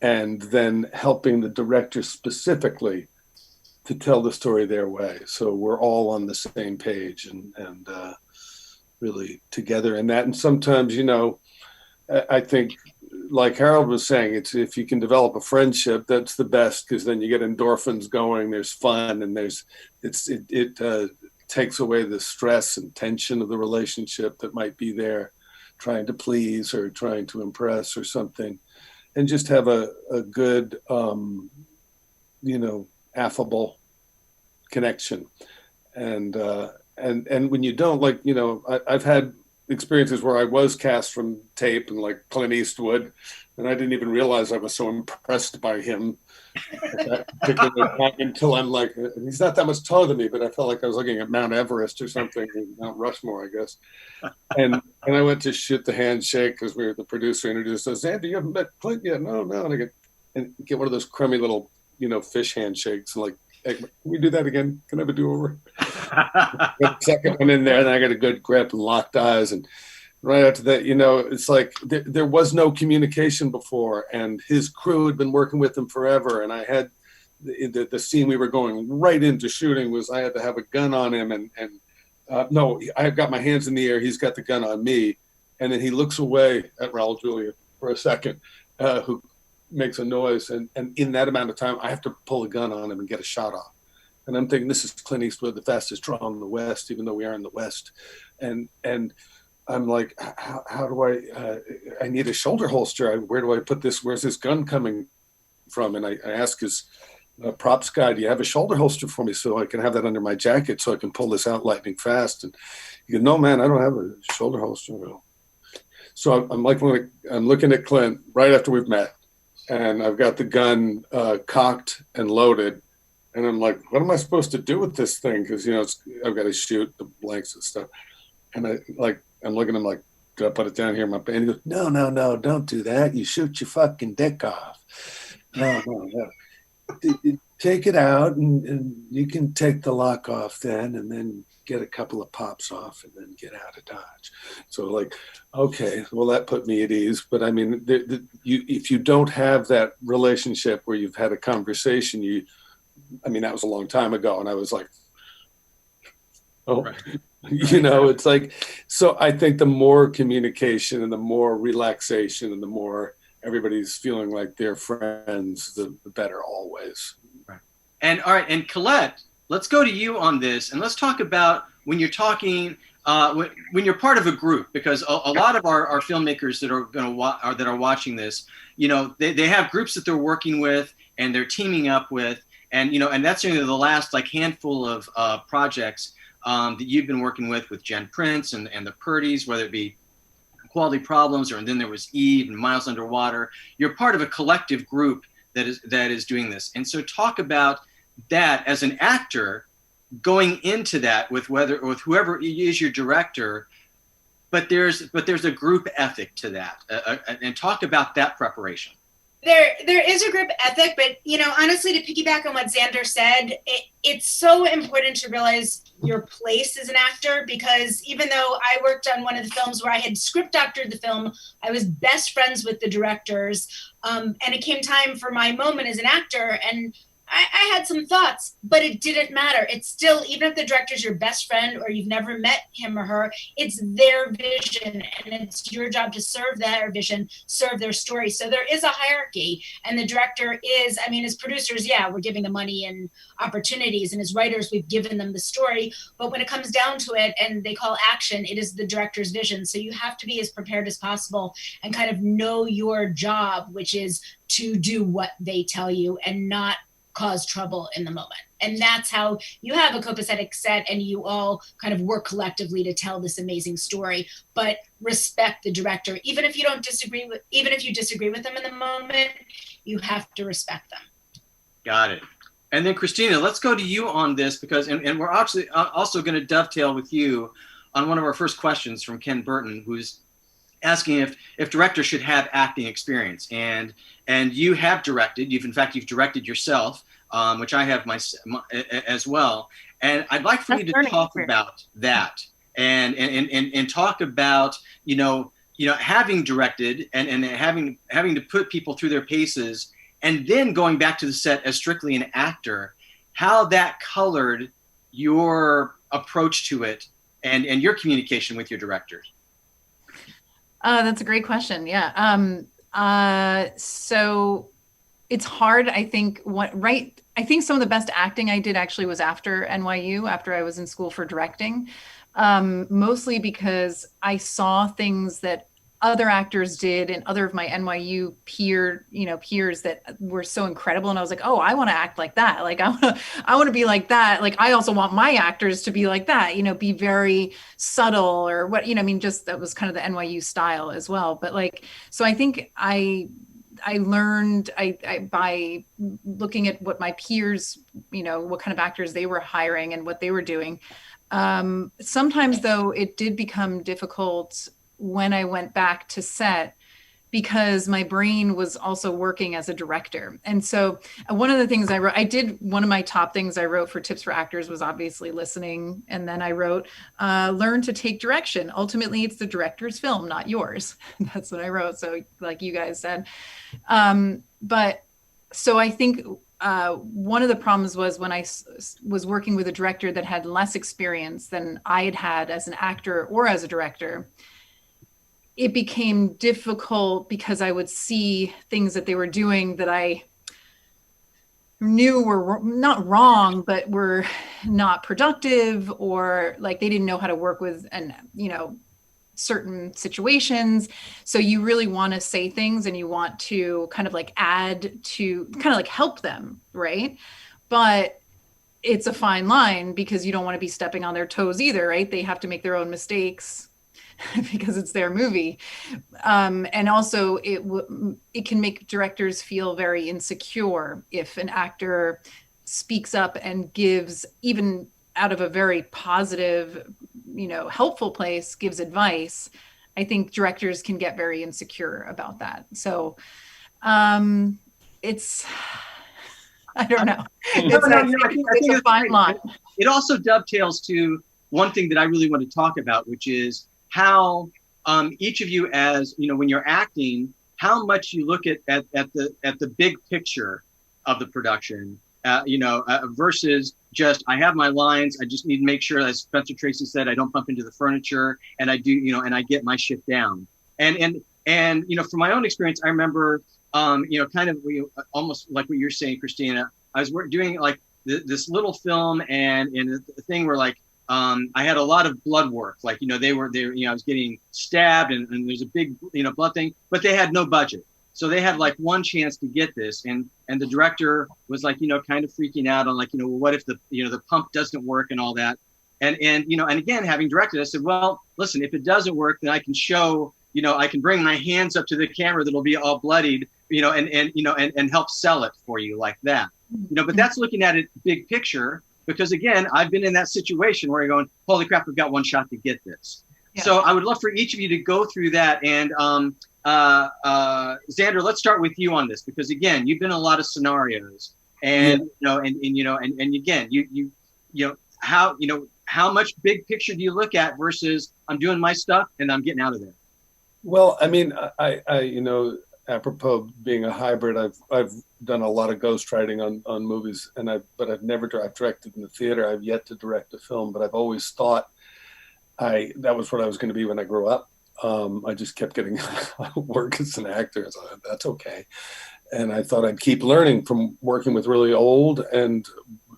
and then helping the director specifically to tell the story their way. So we're all on the same page and really together in that. And sometimes, I think, like Harold was saying, it's if you can develop a friendship, that's the best, because then you get endorphins going, there's fun, and it takes away the stress and tension of the relationship that might be there, trying to please or trying to impress or something, and just have a good, affable connection. And when you don't, I've had experiences where I was cast from tape, and like Clint Eastwood, and I didn't even realize I was so impressed by him at that particular time, until I'm like, he's not that much taller than me, but I felt like I was looking at Mount Everest or something, Mount Rushmore, I guess. And I went to shoot the handshake because the producer introduced us. Andy, you haven't met Clint yet? No. And I get one of those crummy little, fish handshakes, and like, hey, can we do that again? Can I have a do-over? The second one in there, and I got a good grip and locked eyes. And right after that, it's like there was no communication before, and his crew had been working with him forever. And I had the scene we were going right into shooting was I had to have a gun on him, and no, I've got my hands in the air. He's got the gun on me. And then he looks away at Raul Julia for a second, who makes a noise. And in that amount of time, I have to pull a gun on him and get a shot off. And I'm thinking, this is Clint Eastwood, the fastest draw in the West, even though we are in the West. And I'm like, how do I need a shoulder holster. Where do I put this? Where's this gun coming from? And I ask his props guy, do you have a shoulder holster for me so I can have that under my jacket so I can pull this out lightning fast? And he goes, no, man, I don't have a shoulder holster. So I'm looking at Clint right after we've met, and I've got the gun cocked and loaded. And I'm like, what am I supposed to do with this thing? Because, I've got to shoot the blanks and stuff. And I'm looking at him like, do I put it down here in my pen? He goes, no, don't do that. You shoot your fucking dick off. No. Take it out and you can take the lock off then and then get a couple of pops off and then get out of Dodge. So like, okay, well, that put me at ease. But I mean, if you don't have that relationship where you've had a conversation, that was a long time ago. And I was like, oh, right. It's like, so I think the more communication and the more relaxation and the more everybody's feeling like they're friends, the better always. Right. And all right, and Colette, let's go to you on this, and let's talk about when you're talking, when you're part of a group, because a lot of our filmmakers that are that are watching this, they have groups that they're working with and they're teaming up with, and and that's the last like handful of projects that you've been working with Jen Prince and the Purdy's, whether it be Quality Problems, and then there was Eve and Miles Underwater. You're part of a collective group that is doing this. And so talk about that as an actor going into that with whoever is your director, but there's a group ethic to that, and talk about that preparation. There is a group ethic, but honestly, to piggyback on what Xander said, it's so important to realize your place as an actor, because even though I worked on one of the films where I had script doctored the film, I was best friends with the directors, and it came time for my moment as an actor, and I had some thoughts, but it didn't matter. It's still, even if the director's your best friend or you've never met him or her, it's their vision, and it's your job to serve their vision, serve their story. So there is a hierarchy, and the director is, as producers, we're giving them money and opportunities, and as writers, we've given them the story. But when it comes down to it and they call action, it is the director's vision. So you have to be as prepared as possible and kind of know your job, which is to do what they tell you and not cause trouble in the moment. And that's how you have a copacetic set, and you all kind of work collectively to tell this amazing story, but respect the director. Even if you disagree with them in the moment, you have to respect them. Got it. And then Christina, let's go to you on this, because, and we're actually also going to dovetail with you on one of our first questions from Ken Burton, who's asking if directors should have acting experience, and you have directed. You've directed yourself, which I have as well. And I'd like for you to talk about that, and talk about having directed and having to put people through their paces, and then going back to the set as strictly an actor, how that colored your approach to it and your communication with your directors. That's a great question. Yeah. So it's hard. I think I think some of the best acting I did actually was after NYU, after I was in school for directing, mostly because I saw things that other actors did and other of my NYU peers that were so incredible. And I was like, oh, I want to act like that. Like, I want to be like that. Like, I also want my actors to be like that, be very subtle or what, just that was kind of the NYU style as well. But like, so I think I learned by looking at what my peers, what kind of actors they were hiring and what they were doing. Sometimes though, it did become difficult when I went back to set, because my brain was also working as a director. And so one of the things I wrote, one of my top things I wrote for Tips for Actors was obviously listening. And then I wrote, learn to take direction. Ultimately, it's the director's film, not yours. That's what I wrote. So like you guys said. But so I think one of the problems was when I was working with a director that had less experience than I had had as an actor or as a director, it became difficult because I would see things that they were doing that I knew were not wrong, but were not productive, or like they didn't know how to work with certain situations. So you really want to say things and you want to kind of like add to kind of like help them, right? But it's a fine line, because you don't want to be stepping on their toes either, right? They have to make their own mistakes because it's their movie. And also it can make directors feel very insecure if an actor speaks up and gives, even out of a very positive, helpful place, gives advice. I think directors can get very insecure about that. So it's, I don't know. I think it's a fine line. It also dovetails to one thing that I really want to talk about, which is how each of you, as you know, when you're acting, how much you look at the big picture of the production, versus just, I have my lines, I just need to make sure, as Spencer Tracy said, I don't bump into the furniture, and I do, and I get my shit down. And from my own experience, I remember, almost like what you're saying, Christina, I was doing like this little film and the thing where like, I had a lot of blood work, like, they were, I was getting stabbed and there's a big, blood thing, but they had no budget. So they had like one chance to get this. And the director was like, kind of freaking out on like, well, what if the pump doesn't work and all that. And again, having directed, I said, well, listen, if it doesn't work, then I can show, I can bring my hands up to the camera that'll be all bloodied, and help sell it for you like that. But that's looking at it big picture, because again, I've been in that situation where you're going, holy crap, we've got one shot to get this. Yeah. So I would love for each of you to go through that. And Xander, let's start with you on this, because again, you've been in a lot of scenarios, and again, how much big picture do you look at versus I'm doing my stuff and I'm getting out of there? Well, I mean, I apropos being a hybrid, I've done a lot of ghostwriting on movies, but I've never directed in the theater. I've yet to direct a film, but I've always thought that was what I was going to be when I grew up. I just kept getting work as an actor. So that's okay. And I thought I'd keep learning from working with really old and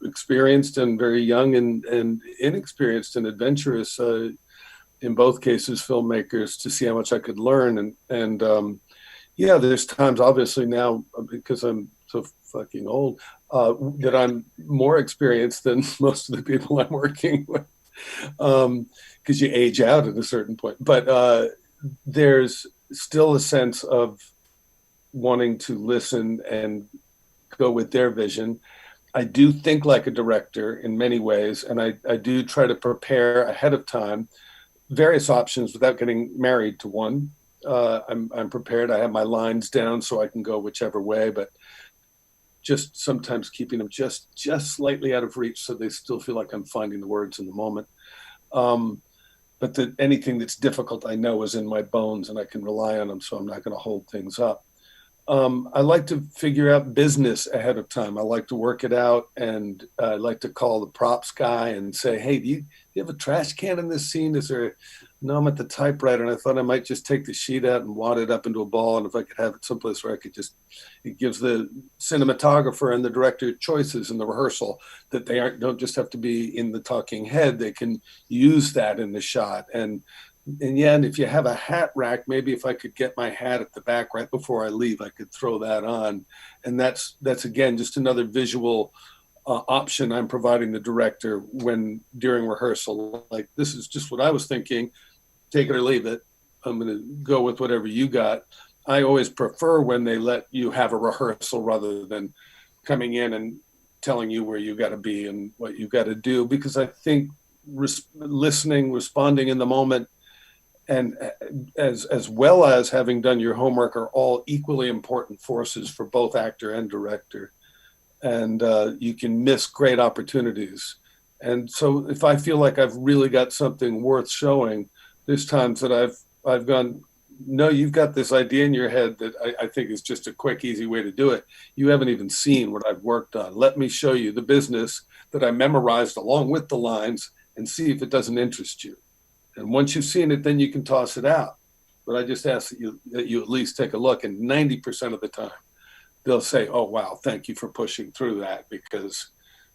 experienced and very young and inexperienced and adventurous, in both cases, filmmakers, to see how much I could learn. And there's times, obviously now, because I'm so fucking old, that I'm more experienced than most of the people I'm working with. Because you age out at a certain point. But there's still a sense of wanting to listen and go with their vision. I do think like a director in many ways, and I do try to prepare ahead of time various options without getting married to one. I'm prepared. I have my lines down so I can go whichever way, but just sometimes keeping them just slightly out of reach so they still feel like I'm finding the words in the moment. But anything that's difficult, I know is in my bones and I can rely on them, so I'm not going to hold things up. I like to figure out business ahead of time. I like to work it out, and I like to call the props guy and say, hey, do you have a trash can in this scene? No, I'm at the typewriter, and I thought I might just take the sheet out and wad it up into a ball, and if I could have it someplace where I could it gives the cinematographer and the director choices in the rehearsal, that they don't just have to be in the talking head, they can use that in the shot. And if you have a hat rack, maybe if I could get my hat at the back right before I leave, I could throw that on. And that's again, just another visual option I'm providing the director during rehearsal. Like, this is just what I was thinking, take it or leave it. I'm going to go with whatever you got. I always prefer when they let you have a rehearsal rather than coming in and telling you where you got to be and what you got to do, because I think listening, responding in the moment, and as well as having done your homework are all equally important forces for both actor and director. And you can miss great opportunities. And so if I feel like I've really got something worth showing, there's times that I've gone, no, you've got this idea in your head that I think is just a quick, easy way to do it. You haven't even seen what I've worked on. Let me show you the business that I memorized along with the lines and see if it doesn't interest you. And once you've seen it, then you can toss it out. But I just ask that you at least take a look. And 90% of the time, they'll say, oh, wow, thank you for pushing through that, because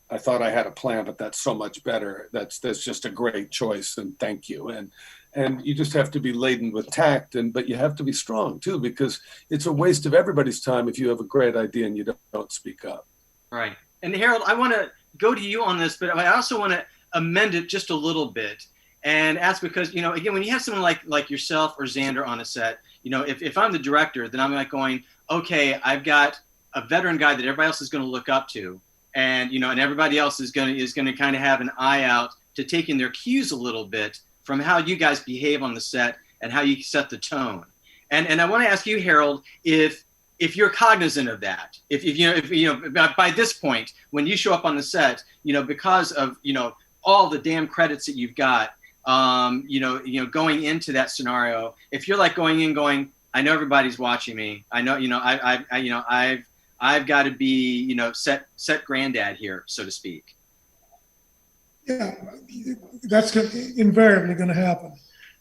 I thought I had a plan, but that's so much better. That's just a great choice, and thank you. And you just have to be laden with tact, but you have to be strong too, because it's a waste of everybody's time if you have a great idea and you don't speak up. Right. And Harold, I want to go to you on this, but I also want to amend it just a little bit and ask, because, again, when you have someone like yourself or Xander on a set, if I'm the director, then I'm like going, okay, I've got a veteran guy that everybody else is going to look up to, and and everybody else is going to kind of have an eye out to taking their cues a little bit from how you guys behave on the set, and how you set the tone. And I want to ask you, Harold, if you're cognizant of that, if you know by this point when you show up on the set, because of all the damn credits that you've got, going into that scenario, if you're like going in going, I know everybody's watching me, I know I've got to be set granddad here, so to speak. Yeah, that's invariably going to happen.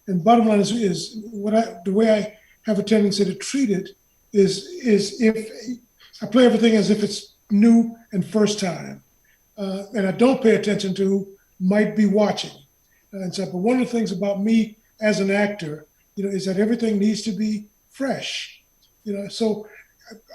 And bottom line is the way I have a tendency to treat it is if I play everything as if it's new and first time, and I don't pay attention to who might be watching. And so, but one of the things about me as an actor, is that everything needs to be fresh. So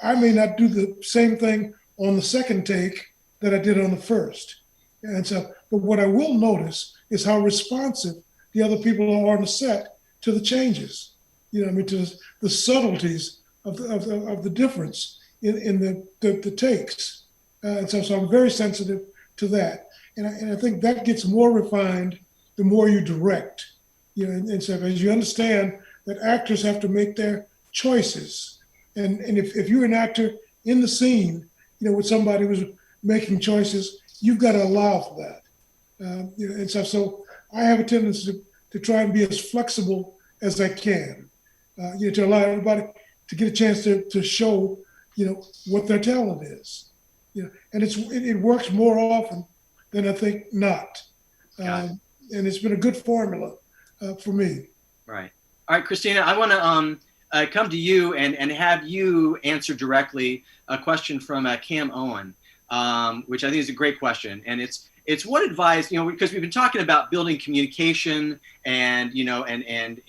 I may not do the same thing on the second take that I did on the first. And so, but what I will notice is how responsive the other people are on the set to the changes. To the subtleties of the difference in the takes. And so I'm very sensitive to that. And I think that gets more refined the more you direct. And so as you understand that actors have to make their choices. And if you're an actor in the scene, with somebody who's making choices, you've got to allow for that. And so I have a tendency to try and be as flexible as I can, to allow everybody to get a chance to show, what their talent is. And it works more often than I think not. And it's been a good formula for me. Right. All right, Christina, I want to come to you and have you answer directly a question from Cam Owen, which I think is a great question. And it's what advice, because we've been talking about building communication and, and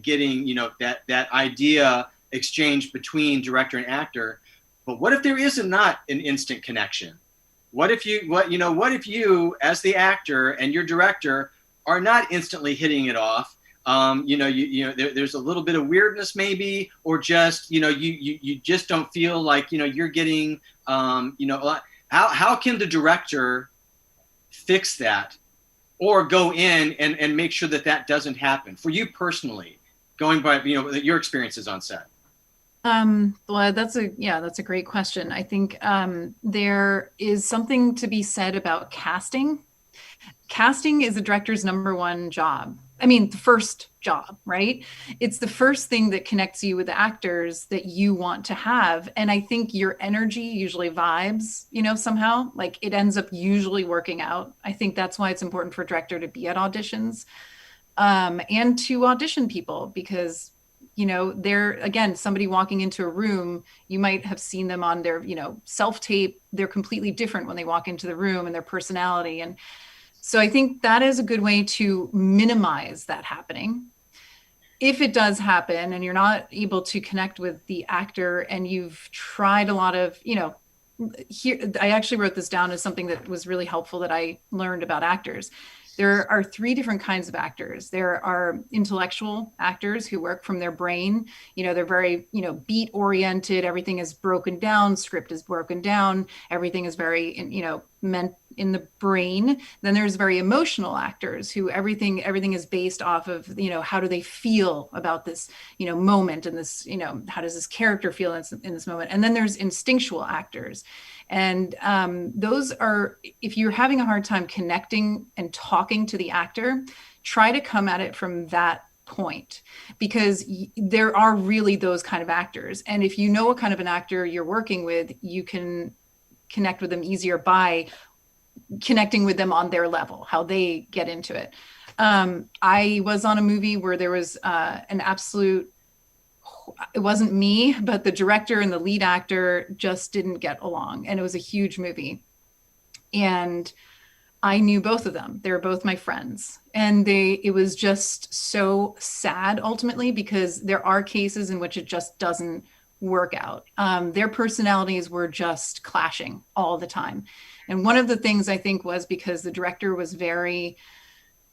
getting, that idea exchange between director and actor. But what if there is not an instant connection? What if you as the actor and your director are not instantly hitting it off? There's a little bit of weirdness maybe, or just, you just don't feel like, you're getting, how can the director fix that or go in and make sure that doesn't happen for you personally, going by, your experiences on set? Well, that's a great question. I think there is something to be said about casting. Casting is a director's number one job. I mean, the first job, right? It's the first thing that connects you with the actors that you want to have. And I think your energy usually vibes, somehow, like it ends up usually working out. I think that's why it's important for a director to be at auditions and to audition people, because they're, again, somebody walking into a room, you might have seen them on their, self-tape. They're completely different when they walk into the room and their personality. And so I think that is a good way to minimize that happening. If it does happen and you're not able to connect with the actor and you've tried a lot of, here, I actually wrote this down as something that was really helpful that I learned about actors. There are three different kinds of actors. There are intellectual actors who work from their brain. They're very, beat oriented. Everything is broken down. Script is broken down. Everything is very, meant in the brain. Then there's very emotional actors who everything is based off of, how do they feel about this, moment and this, how does this character feel in this moment? And then there's instinctual actors. And those are, if you're having a hard time connecting and talking to the actor, try to come at it from that point, because there are really those kind of actors. And if you know what kind of an actor you're working with, you can connect with them easier by connecting with them on their level, how they get into it. I was on a movie where there was an absolute, it wasn't me, but the director and the lead actor just didn't get along. And it was a huge movie. And I knew both of them. They were both my friends. And it was just so sad ultimately, because there are cases in which it just doesn't work out. Their personalities were just clashing all the time. And one of the things I think was because the director was very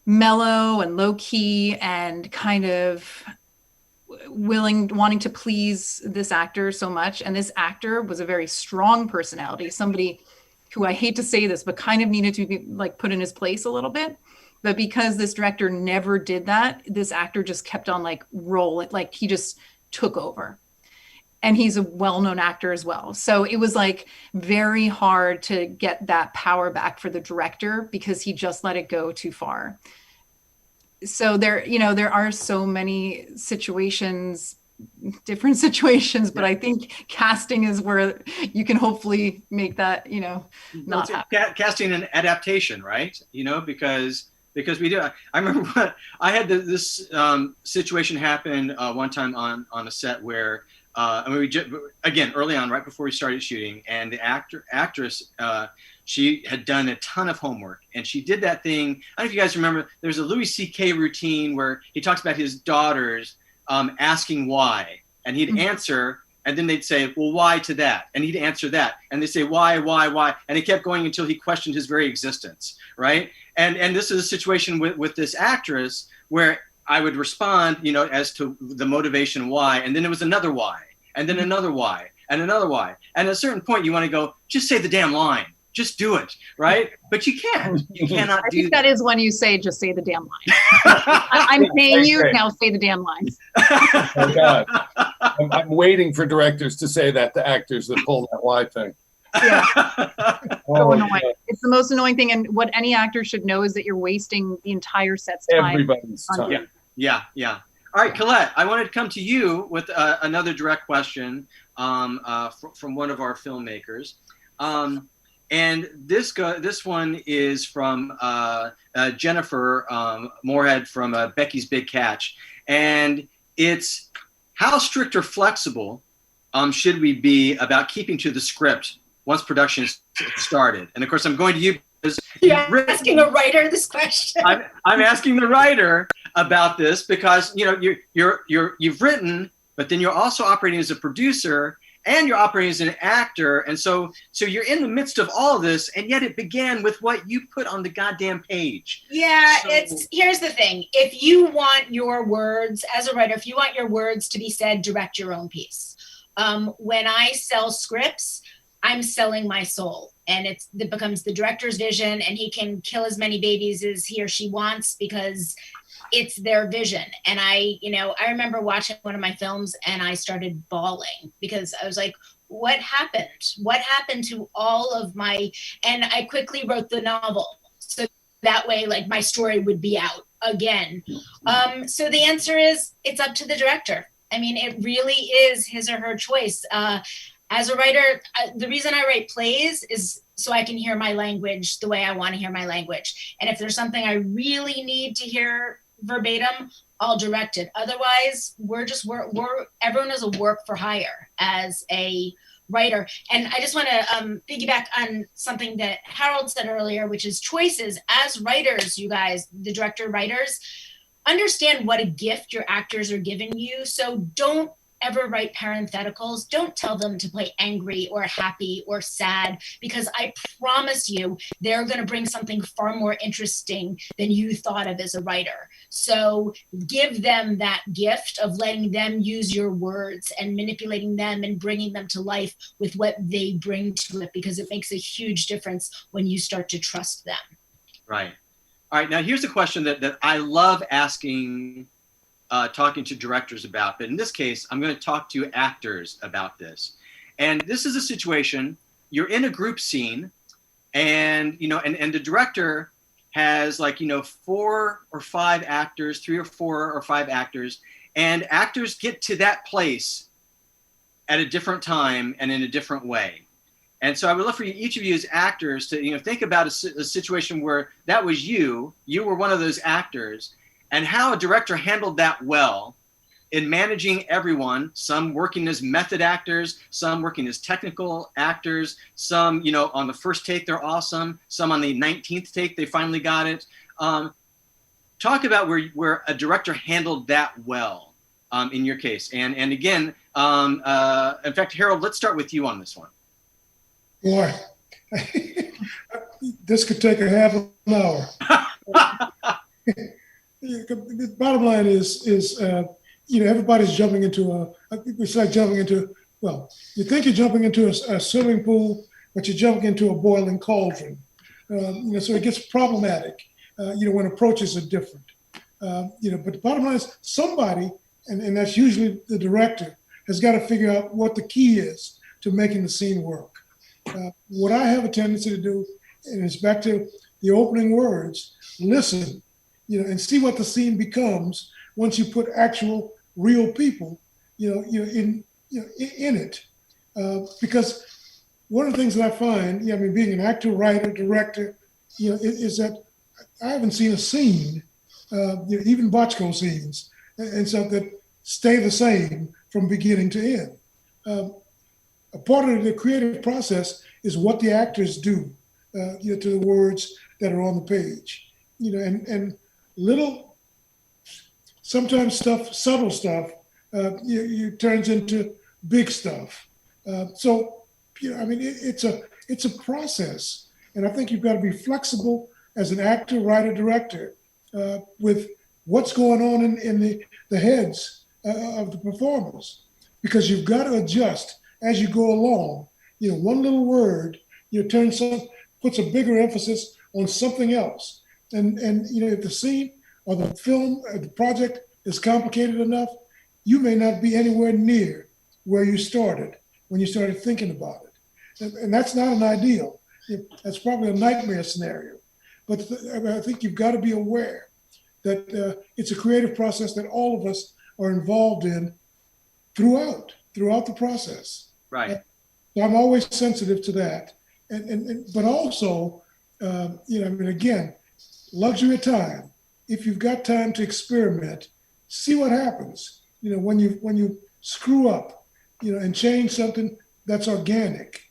mellow and low key and kind of wanting to please this actor so much. And this actor was a very strong personality, somebody who, I hate to say this, but kind of needed to be like put in his place a little bit. But because this director never did that, this actor just kept on like rolling, like he just took over. And he's a well-known actor as well. So it was like very hard to get that power back for the director because he just let it go too far. So there, you know, there are so many situations, different situations, but I think casting is where you can hopefully make that, you know, not happen. Casting an adaptation, right? You know, because we do. I remember I had this situation happen one time on a set where I mean, again early on, right before we started shooting, and the actress she had done a ton of homework, and she did that thing. I don't know if you guys remember. There's a Louis C.K. routine where he talks about his daughters asking why, and he'd answer, and then they'd say, well, why to that? And he'd answer that, and they'd say, why? And he kept going until he questioned his very existence, right? And this is a situation with this actress where I would respond, you know, as to the motivation why, and then it was another why, and then another why, and another why. And at a certain point, you want to go, just say the damn line. Just do it, right? But you can't. You cannot do that. That is when you say, just say the damn line. I'm paying you, now say the damn line. Oh, God. I'm waiting for directors to say that to actors that pull that why thing. Yeah. Oh, annoying. God. It's the most annoying thing. And what any actor should know is that you're wasting the entire set's time. Everybody's time. Yeah. All right, Colette, I wanted to come to you with another direct question from one of our filmmakers. And this one is from Jennifer Moorhead from Becky's Big Catch. And it's, how strict or flexible should we be about keeping to the script once production is started? And of course, I'm going to you because you're asking a writer this question. I'm asking the writer about this because, you know, you've written, but then you're also operating as a producer, and you're operating as an actor. And so you're in the midst of all of this, and yet it began with what you put on the goddamn page. Yeah, here's the thing. If you want your words, as a writer, if you want your words to be said, direct your own piece. When I sell scripts, I'm selling my soul, and it becomes the director's vision, and he can kill as many babies as he or she wants because it's their vision. And I remember watching one of my films and I started bawling because I was like, what happened? What happened to all of my, and I quickly wrote the novel. So that way, like, my story would be out again. So the answer is, it's up to the director. I mean, it really is his or her choice. As a writer, the reason I write plays is so I can hear my language the way I want to hear my language. And if there's something I really need to hear verbatim, I'll direct it. Otherwise, everyone is a work for hire as a writer. And I just want to piggyback on something that Harold said earlier, which is choices. As writers, you guys, the director writers, understand what a gift your actors are giving you. So don't ever write parentheticals. Don't tell them to play angry or happy or sad, because I promise you they're going to bring something far more interesting than you thought of as a writer. So give them that gift of letting them use your words and manipulating them and bringing them to life with what they bring to it, because it makes a huge difference when you start to trust them. Right. All right. Now here's a question that I love asking, talking to directors about, but in this case, I'm going to talk to actors about this. And this is a situation, you're in a group scene, and, you know, and the director has, like, you know, 4 or 5 actors, 3 or 4 or 5 actors, and actors get to that place at a different time and in a different way. And so I would love for each of you as actors to, you know, think about a situation where that was you were one of those actors, and how a director handled that well in managing everyone, some working as method actors, some working as technical actors, some, you know, on the first take, they're awesome. Some on the 19th take, they finally got it. Talk about where a director handled that well in your case. And again, in fact, Harold, let's start with you on this one. Boy, this could take a half an hour. The bottom line is you know, everybody's jumping into it's like jumping into, well, you think you're jumping into a swimming pool, but you're jumping into a boiling cauldron. You know, so it gets problematic. when approaches are different. But the bottom line is somebody, and that's usually the director, has got to figure out what the key is to making the scene work. What I have a tendency to do, and it's back to the opening words, listen, and see what the scene becomes once you put actual real people, in it. Because one of the things that I find, being an actor, writer, director, is that I haven't seen a scene, even Bochco scenes, and so that stay the same from beginning to end. A part of the creative process is what the actors do, to the words that are on the page, and little, sometimes subtle stuff, turns into big stuff. It's a process, and I think you've got to be flexible as an actor, writer, director, with what's going on in the heads of the performers, because you've got to adjust as you go along. One little word, puts a bigger emphasis on something else, and if the scene or the film or the project is complicated enough, you may not be anywhere near where you started when you started thinking about it. And that's not an ideal. That's probably a nightmare scenario. But I think you've got to be aware that it's a creative process that all of us are involved in throughout the process. Right. So I'm always sensitive to that. But also, again, luxury of time. If you've got time to experiment, see what happens. When you screw up, and change something that's organic,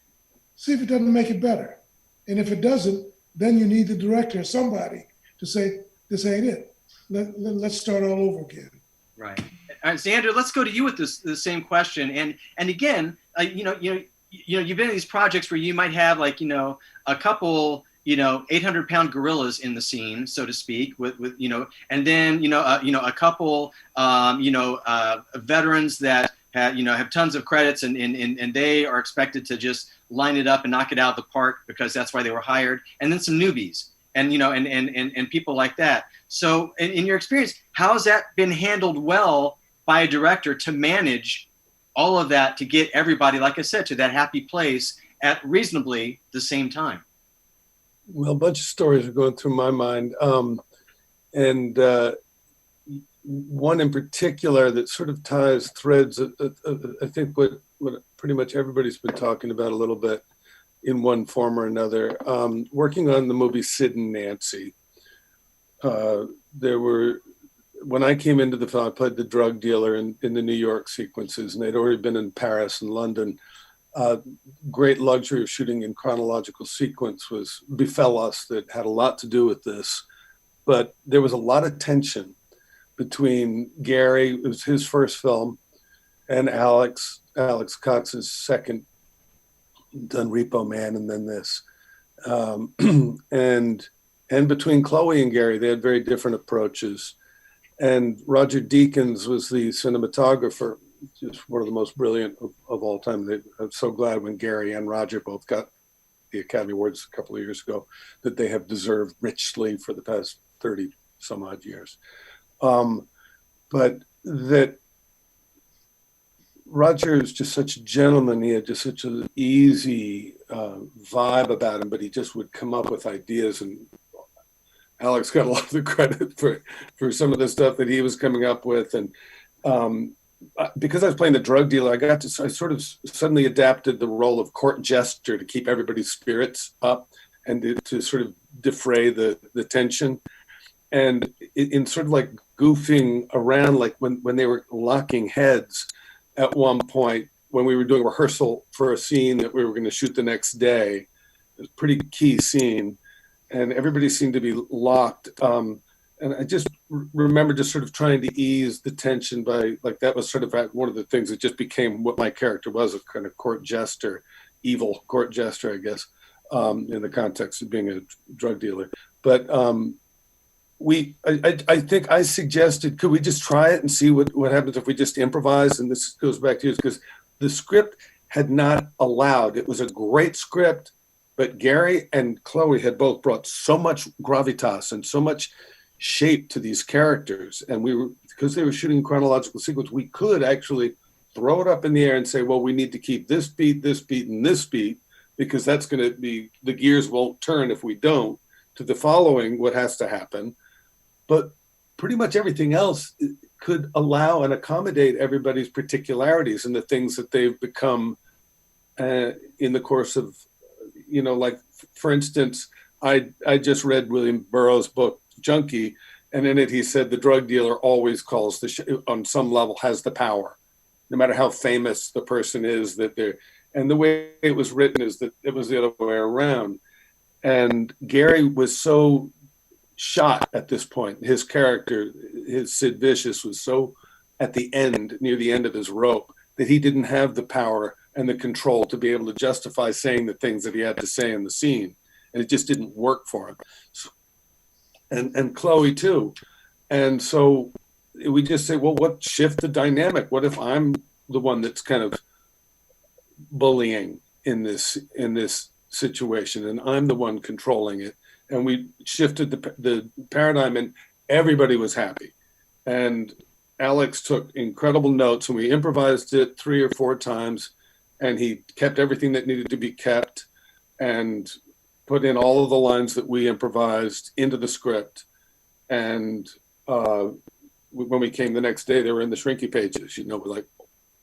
see if it doesn't make it better. And if it doesn't, then you need the director or somebody to say, this ain't it. Let's start all over again. Right. Xander, let's go to you with the same question. And again, you've been in these projects where you might have a couple, 800-pound gorillas in the scene, so to speak, with and then a couple veterans that have tons of credits and they are expected to just line it up and knock it out of the park because that's why they were hired, and then some newbies and people like that. So in your experience, how has that been handled well by a director to manage all of that to get everybody, like I said, to that happy place at reasonably the same time? Well, a bunch of stories are going through my mind. One in particular that sort of ties threads, I think what pretty much everybody's been talking about a little bit in one form or another. Working on the movie Sid and Nancy, when I came into the film, I played the drug dealer in the New York sequences, and they'd already been in Paris and London. Great luxury of shooting in chronological sequence befell us that had a lot to do with this. But there was a lot of tension between Gary, it was his first film, and Alex Cox's second, done Repo Man and then this. And between Chloe and Gary, they had very different approaches. And Roger Deakins was the cinematographer, just one of the most brilliant of all time. I'm so glad when Gary and Roger both got the Academy Awards a couple of years ago, that they have deserved richly for the past 30 some odd years. But that Roger is just such a gentleman. He had just such an easy vibe about him, but he just would come up with ideas, and Alex got a lot of the credit for some of the stuff that he was coming up with. And because I was playing the drug dealer, I sort of suddenly adapted the role of court jester to keep everybody's spirits up and to sort of defray the tension. And in sort of like goofing around, like when they were locking heads at one point, when we were doing rehearsal for a scene that we were going to shoot the next day, it was a pretty key scene, and everybody seemed to be locked. And I just remember just sort of trying to ease the tension by, like, that was sort of one of the things that just became what my character was, a kind of court jester, evil court jester, I guess, in the context of being a drug dealer. But I think I suggested, could we just try it and see what happens if we just improvise? And this goes back to you, because the script had not allowed, it was a great script, but Gary and Chloe had both brought so much gravitas and so much shape to these characters. And we were, because they were shooting in chronological sequence, we could actually throw it up in the air and say, well, we need to keep this beat, and this beat, because that's going to be, the gears won't turn if we don't, to the following what has to happen. But pretty much everything else could allow and accommodate everybody's particularities and the things that they've become in the course of, you know, like, for instance, I just read William Burroughs' book, Junkie, and in it he said the drug dealer always calls on some level has the power, no matter how famous the person is that they're, and the way it was written is that it was the other way around. And Gary was so shot at this point. His character, his Sid Vicious, was so at the end, near the end of his rope, that he didn't have the power and the control to be able to justify saying the things that he had to say in the scene. And it just didn't work for him. So, and Chloe too. And so we just say, well, what shift the dynamic? What if I'm the one that's kind of bullying in this situation, and I'm the one controlling it? And we shifted the paradigm, and everybody was happy. And Alex took incredible notes, and we improvised it 3 or 4 times, and he kept everything that needed to be kept and put in all of the lines that we improvised into the script. And when we came the next day, they were in the shrinky pages. You know, we're like,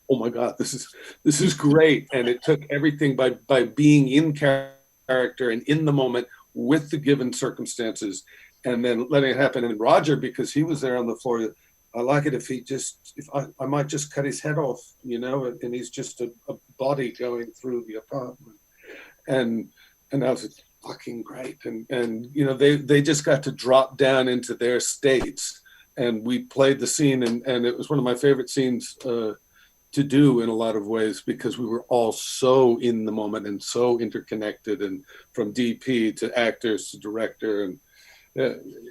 oh my God, this is great. And it took everything by being in character and in the moment with the given circumstances, and then letting it happen. And Roger, because he was there on the floor, I like it if I might just cut his head off, you know, and he's just a body going through the apartment. And that was fucking great. And you know, they just got to drop down into their states, and we played the scene, and it was one of my favorite scenes to do in a lot of ways, because we were all so in the moment and so interconnected, and from DP to actors to director, and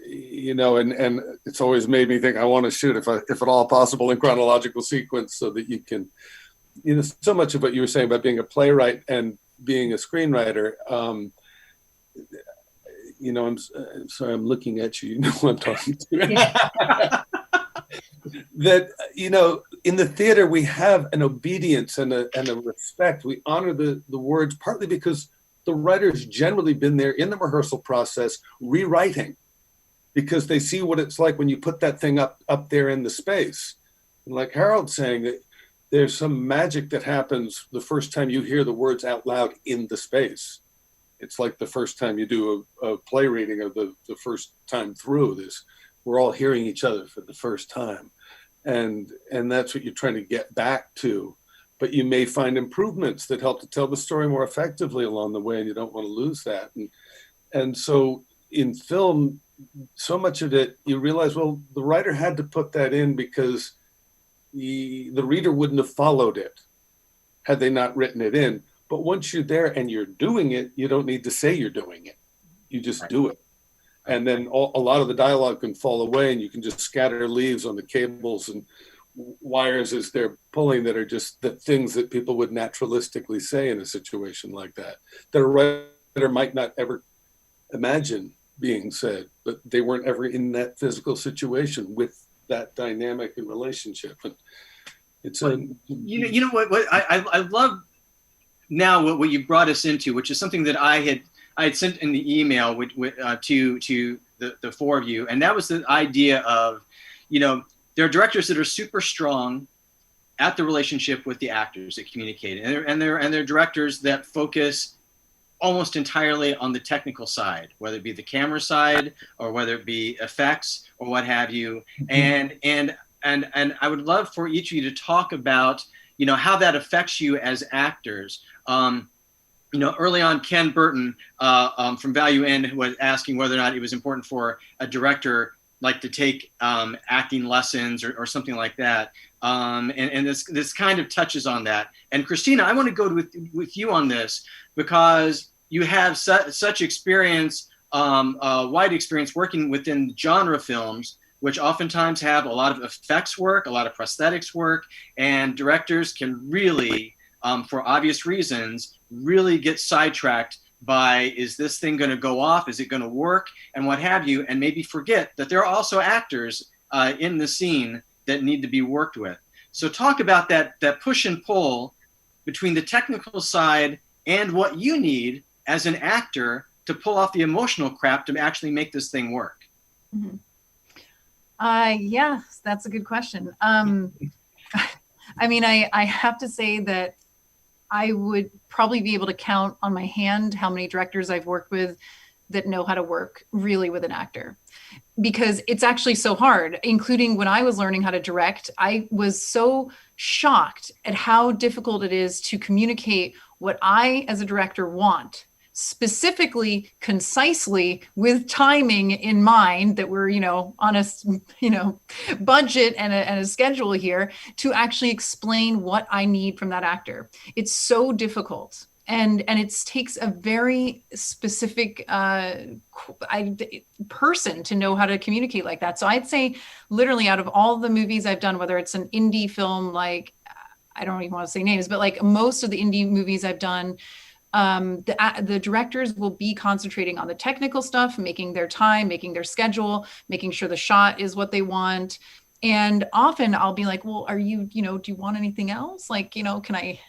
you know, and it's always made me think I want to shoot, if at all possible, in chronological sequence, so that you can, you know, so much of what you were saying about being a playwright and being a screenwriter. You know, I'm sorry, I'm looking at you. You know who I'm talking to. Yeah. That, you know, in the theater we have an obedience and a respect. We honor the words, partly because the writer's generally been there in the rehearsal process rewriting, because they see what it's like when you put that thing up there in the space. And like Harold's saying, that there's some magic that happens the first time you hear the words out loud in the space. It's like the first time you do a play reading, of the first time through this, we're all hearing each other for the first time. And that's what you're trying to get back to. But you may find improvements that help to tell the story more effectively along the way, and you don't want to lose that. And so in film, so much of it, you realize, well, the writer had to put that in because the reader wouldn't have followed it had they not written it in. But once you're there and you're doing it, you don't need to say you're doing it. You just do it. And then a lot of the dialogue can fall away, and you can just scatter leaves on the cables and wires as they're pulling, that are just the things that people would naturalistically say in a situation like that a writer might not ever imagine being said, but they weren't ever in that physical situation with that dynamic and relationship. And it's you know what I love now what you brought us into, which is something that I had sent in the email to the 4 of you, and that was the idea of, you know, there are directors that are super strong at the relationship with the actors that communicate, and there are directors that focus almost entirely on the technical side, whether it be the camera side or whether it be effects or what have you. Mm-hmm. And I would love for each of you to talk about, you know, how that affects you as actors. You know, early on, Ken Burton from Value Inn was asking whether or not it was important for a director like to take acting lessons or something like that. And this kind of touches on that. And Christina, I want to go with you on this, because you have such experience, wide experience working within genre films, which oftentimes have a lot of effects work, a lot of prosthetics work, and directors can really, for obvious reasons, really get sidetracked by, is this thing going to go off? Is it going to work? And what have you, and maybe forget that there are also actors in the scene that need to be worked with. So talk about that push and pull between the technical side and what you need as an actor to pull off the emotional crap to actually make this thing work. Mm-hmm. Yeah, that's a good question. I mean, I have to say that I would probably be able to count on my hand how many directors I've worked with that know how to work really with an actor, because it's actually so hard. Including when I was learning how to direct, I was so shocked at how difficult it is to communicate what I as a director want, specifically, concisely, with timing in mind, that we're, on a, budget and a schedule here, to actually explain what I need from that actor. It's so difficult. And it takes a very specific person to know how to communicate like that. So I'd say literally out of all the movies I've done, whether it's an indie film, like, I don't even want to say names, but like most of the indie movies I've done, the directors will be concentrating on the technical stuff, making their time, making their schedule, making sure the shot is what they want. And often I'll be like, well, are you, do you want anything else? Like, can I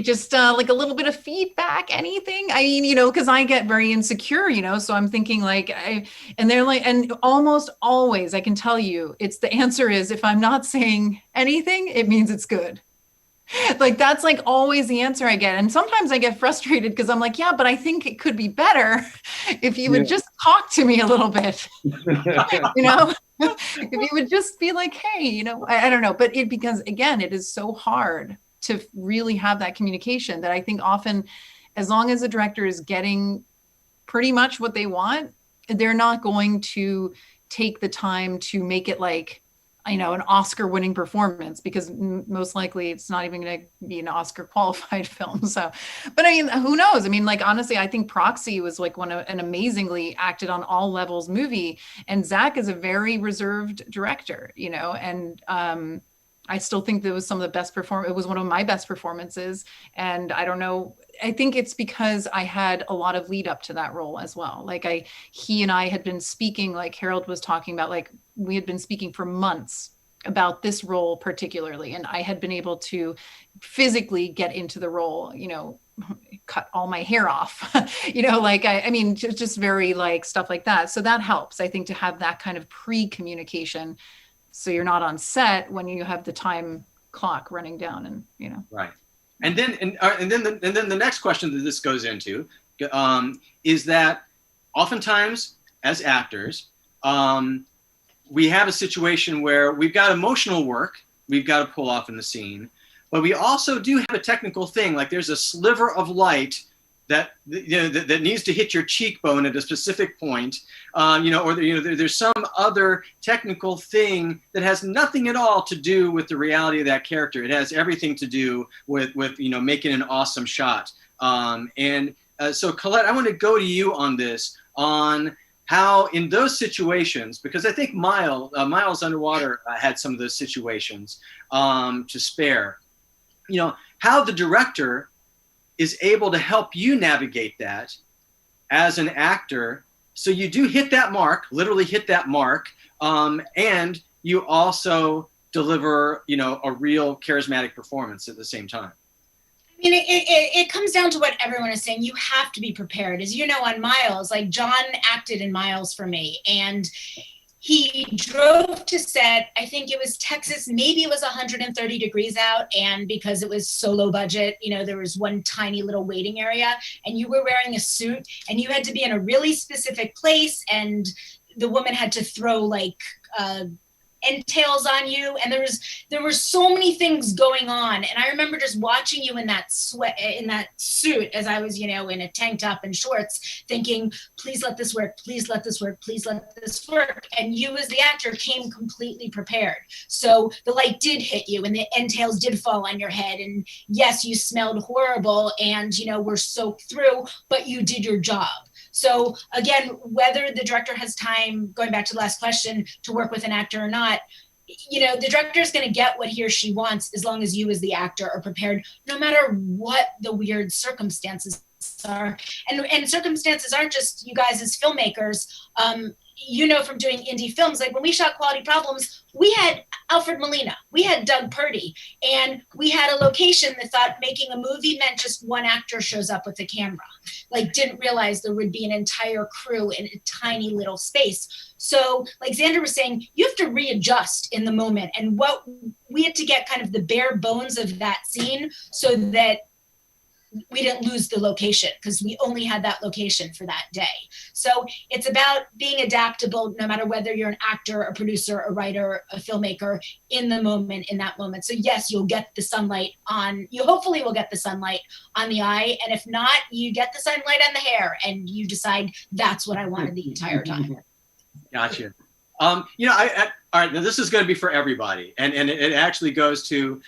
just like a little bit of feedback, anything? I mean, because I get very insecure, so I'm thinking like, and they're like, and almost always I can tell you, the answer is, if I'm not saying anything, it means it's good. Like, that's like always the answer I get. And sometimes I get frustrated because I'm like, yeah, but I think it could be better if you would just talk to me a little bit, if you would just be like, hey, I don't know. But because again, it is so hard to really have that communication that I think often, as long as the director is getting pretty much what they want, they're not going to take the time to make it like, an Oscar-winning performance, because most likely it's not even going to be an Oscar-qualified film. So, but I mean, who knows? I mean, like, honestly, I think Proxy was like an amazingly acted on all levels movie, and Zach is a very reserved director, and I still think that was some of the best it was one of my best performances. And I don't know, I think it's because I had a lot of lead up to that role as well. Like he and I had been speaking, like Harold was talking about, like we had been speaking for months about this role particularly. And I had been able to physically get into the role, cut all my hair off, like, I mean, just very like stuff like that. So that helps, I think, to have that kind of pre-communication. So you're not on set when you have the time clock running down, and Right. And then the next question that this goes into is that oftentimes as actors, we have a situation where we've got emotional work we've got to pull off in the scene, but we also do have a technical thing. Like there's a sliver of light that that needs to hit your cheekbone at a specific point, or there's some other technical thing that has nothing at all to do with the reality of that character. It has everything to do with making an awesome shot. So Colette, I want to go to you on this, on how in those situations, because I think Miles Underwater had some of those situations to spare. How the director is able to help you navigate that as an actor, so you do hit that mark, literally hit that mark, and you also deliver, a real charismatic performance at the same time. I mean, it comes down to what everyone is saying. You have to be prepared. As you know, on Miles, like John acted in Miles for me, and he drove to set, I think it was Texas, maybe it was 130 degrees out. And because it was so low budget, there was one tiny little waiting area, and you were wearing a suit and you had to be in a really specific place. And the woman had to throw like entails on you, and there were so many things going on. And I remember just watching you in that suit as I was in a tank top and shorts, thinking, please let this work, please let this work, please let this work. And you as the actor came completely prepared, so the light did hit you and the entails did fall on your head, and yes, you smelled horrible and were soaked through, but you did your job. So again, whether the director has time, going back to the last question, to work with an actor or not, you know, the director is going to get what he or she wants as long as you as the actor are prepared, no matter what the weird circumstances are. And circumstances aren't just you guys as filmmakers. You know, from doing indie films, like when we shot Quality Problems, we had Alfred Molina, we had Doug Purdy, and we had a location that thought making a movie meant just one actor shows up with a camera. Like, didn't realize there would be an entire crew in a tiny little space. So, like Xander was saying, you have to readjust in the moment. And what we had to get kind of the bare bones of that scene so that we didn't lose the location, because we only had that location for that day. So it's about being adaptable, no matter whether you're an actor, a producer, a writer, a filmmaker, in the moment, in that moment. So yes, you'll get the sunlight on, you hopefully will get the sunlight on the eye. And if not, you get the sunlight on the hair and you decide that's what I wanted the entire time. Gotcha. You know, all right, now this is going to be for everybody. And it actually goes to,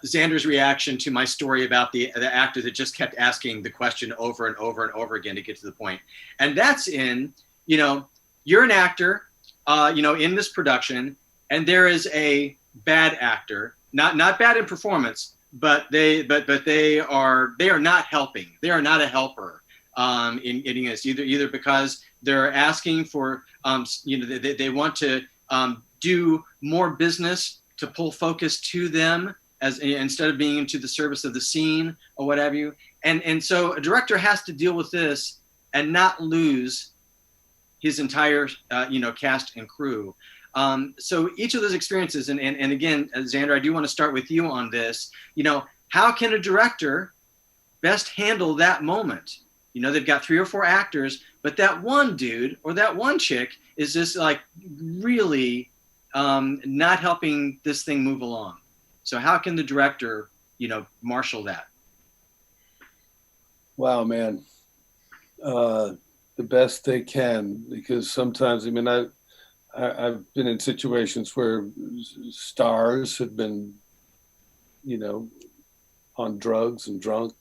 Xander's reaction to my story about the actor that just kept asking the question over and over and over again to get to the point. And that's in, you know, you're an actor, you know, in this production, and there is a bad actor, not bad in performance, but they are not helping. They are not a helper in getting this, either because they're asking for, you know, they want to do more business to pull focus to them, as instead of being into the service of the scene or what have you. And so a director has to deal with this and not lose his entire, you know, cast and crew. So each of those experiences, and again, Xander, I do want to start with you on this. You know, how can a director best handle that moment? You know, they've got 3 or 4 actors, but that one dude or that one chick is just like really not helping this thing move along. So how can the director, you know, marshal that? Wow, man. The best they can, because sometimes, I mean, I've been in situations where stars have been, you know, on drugs and drunk,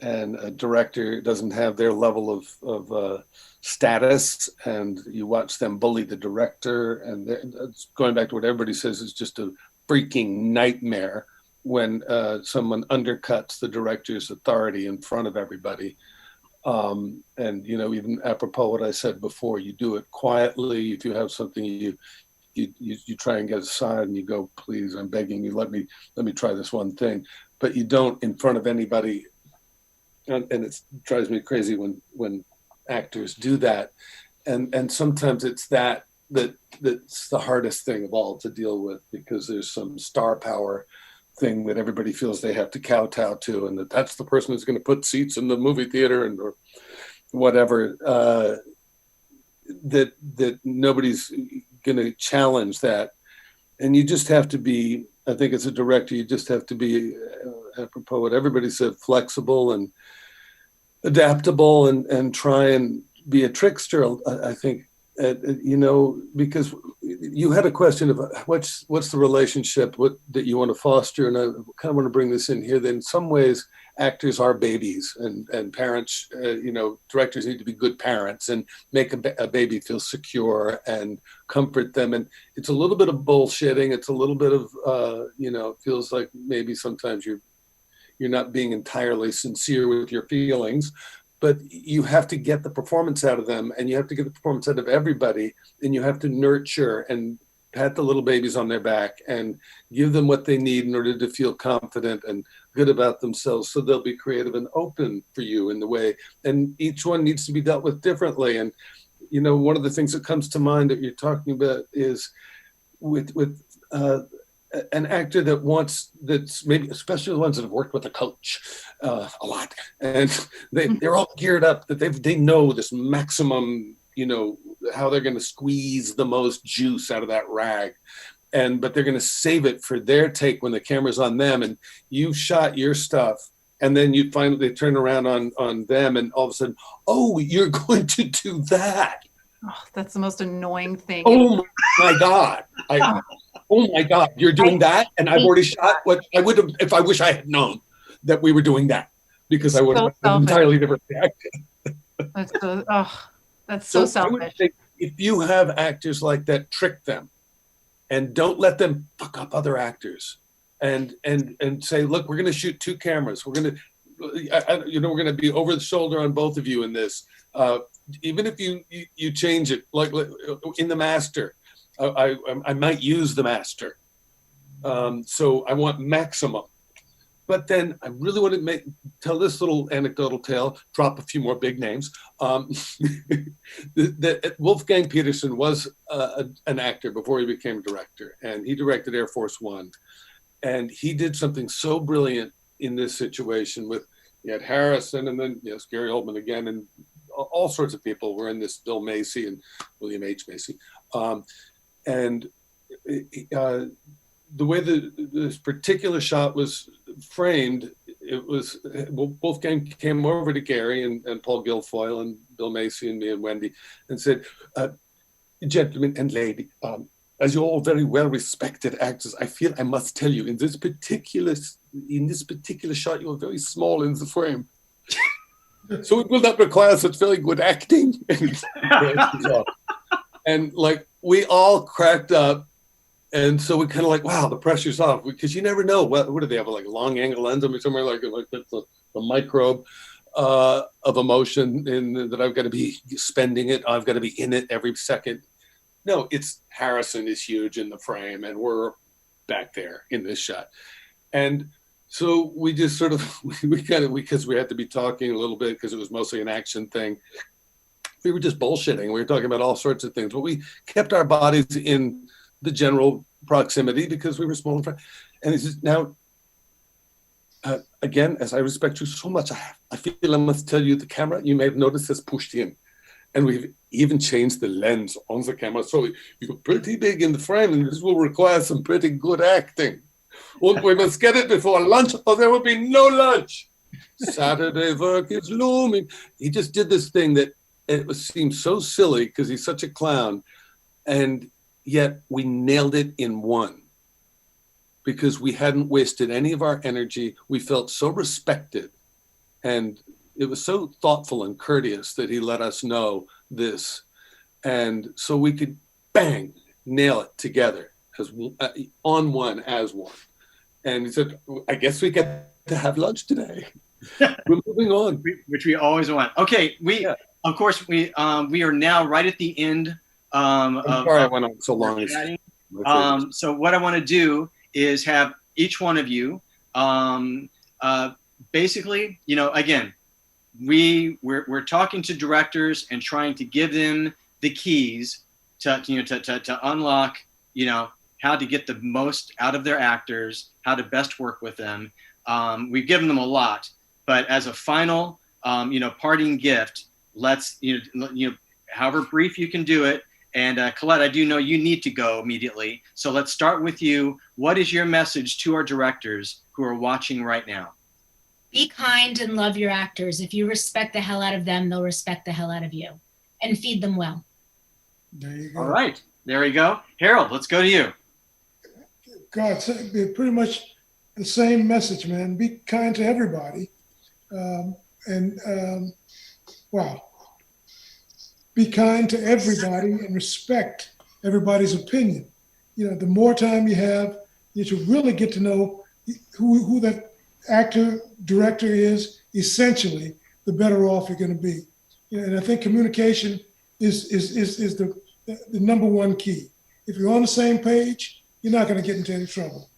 and a director doesn't have their level of status, and you watch them bully the director, and it's going back to what everybody says is just a freaking nightmare when someone undercuts the director's authority in front of everybody. And, you know, even apropos what I said before, you do it quietly. If you have something you try and get aside and you go, please, I'm begging you, let me try this one thing. But you don't in front of anybody. And it drives me crazy when actors do that. And sometimes it's that's the hardest thing of all to deal with, because there's some star power thing that everybody feels they have to kowtow to, and that's the person who's going to put seats in the movie theater and or whatever, that nobody's going to challenge that. And you just have to be, I think as a director, you just have to be, apropos what everybody said, flexible and adaptable and try and be a trickster, I think. You know, because you had a question of what's the relationship that you want to foster, and I kind of want to bring this in here. That in some ways, actors are babies, and parents, you know, directors need to be good parents and make a baby feel secure and comfort them. And it's a little bit of bullshitting. It's a little bit of, you know, it feels like maybe sometimes you're not being entirely sincere with your feelings. But you have to get the performance out of them, and you have to get the performance out of everybody, and you have to nurture and pat the little babies on their back and give them what they need in order to feel confident and good about themselves, so they'll be creative and open for you in the way. And each one needs to be dealt with differently. And, you know, one of the things that comes to mind that you're talking about is with an actor that's maybe, especially the ones that have worked with a coach a lot, and they're all geared up that they know this maximum, you know, how they're going to squeeze the most juice out of that rag, but they're going to save it for their take when the camera's on them, and you shot your stuff, and then you finally they turn around on them, and all of a sudden, oh, you're going to do that. Oh, that's the most annoying thing. Oh my God. Oh my God, you're doing that? And I've already shot what I would have, if I wish I had known that we were doing that, because I would have an entirely different reaction. That's so selfish. If you have actors like that, trick them and don't let them fuck up other actors. And say, look, we're going to shoot 2 cameras. We're going to, we're going to be over the shoulder on both of you in this. Even if you change it, like in the master, I might use the master. So I want maximum. But then I really want to tell this little anecdotal tale, drop a few more big names. That Wolfgang Petersen was an actor before he became a director, and he directed Air Force One. And he did something so brilliant in this situation with, you had Harrison and then, yes, Gary Oldman again, and all sorts of people were in this, Bill Macy and William H. Macy. And the way this particular shot was framed, it was, Wolfgang came over to Gary and Paul Guilfoyle and Bill Macy and me and Wendy and said, gentlemen and lady, as you're all very well respected actors, I feel I must tell you, in this particular shot, you are very small in the frame. So it will not require such very good acting. And like, we all cracked up. And so we kind of like, wow, the pressure's off, because you never know. What do they have, like a long angle lens? I mean, somewhere like the microbe of emotion that I've got to be spending it. I've got to be in it every second. No, it's Harrison is huge in the frame, and we're back there in this shot. And so we just sort of, because we had to be talking a little bit because it was mostly an action thing. We were just bullshitting. We were talking about all sorts of things, but we kept our bodies in the general proximity because we were small and friendly. And he says, now, again, as I respect you so much, I feel I must tell you, the camera, you may have noticed, has pushed in. And we've even changed the lens on the camera. So you're pretty big in the frame, and this will require some pretty good acting. And we must get it before lunch, or there will be no lunch. Saturday work is looming. He just did this thing that seemed so silly because he's such a clown. And yet we nailed it in one, because we hadn't wasted any of our energy. We felt so respected, and it was so thoughtful and courteous that he let us know this. And so we could bang, nail it together as on one as one. And he said, I guess we get to have lunch today. We're moving on. Which we always want. Okay, of course, we are now right at the end. I'm sorry I went on so long. So what I want to do is have each one of you, basically, again, we're talking to directors and trying to give them the keys to unlock, how to get the most out of their actors, how to best work with them. We've given them a lot, but as a final, parting gift, let's, however brief you can do it. And Colette, I do know you need to go immediately. So let's start with you. What is your message to our directors who are watching right now? Be kind and love your actors. If you respect the hell out of them, they'll respect the hell out of you. And feed them well. There you go. All right. There we go. Harold, let's go to you. God, it's pretty much the same message, man. Be kind to everybody. Wow. Be kind to everybody and respect everybody's opinion. The more time you have, you should really get to know who that actor, director is, essentially, the better off you're going to be. And I think communication is the number one key. If you're on the same page, you're not going to get into any trouble.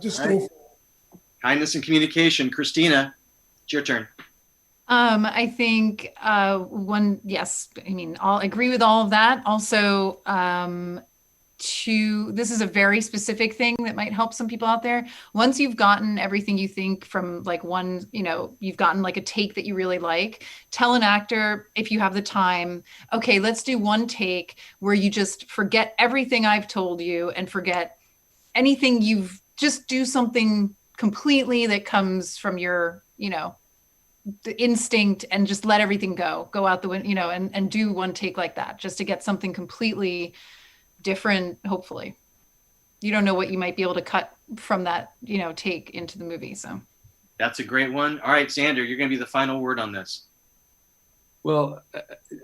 Just go for it. Kindness and communication. Christina, it's your turn. I think yes, I'll agree with all of that. Also, this is a very specific thing that might help some people out there. Once you've gotten everything you think from like one, you've gotten like a take that you really like, tell an actor, if you have the time, okay, let's do one take where you just forget everything I've told you and forget anything just do something completely that comes from your, the instinct, and just let everything go out the window, and do one take like that, just to get something completely different. Hopefully, you don't know what you might be able to cut from that, take into the movie. So that's a great one. All right, Xander, you're going to be the final word on this. Well,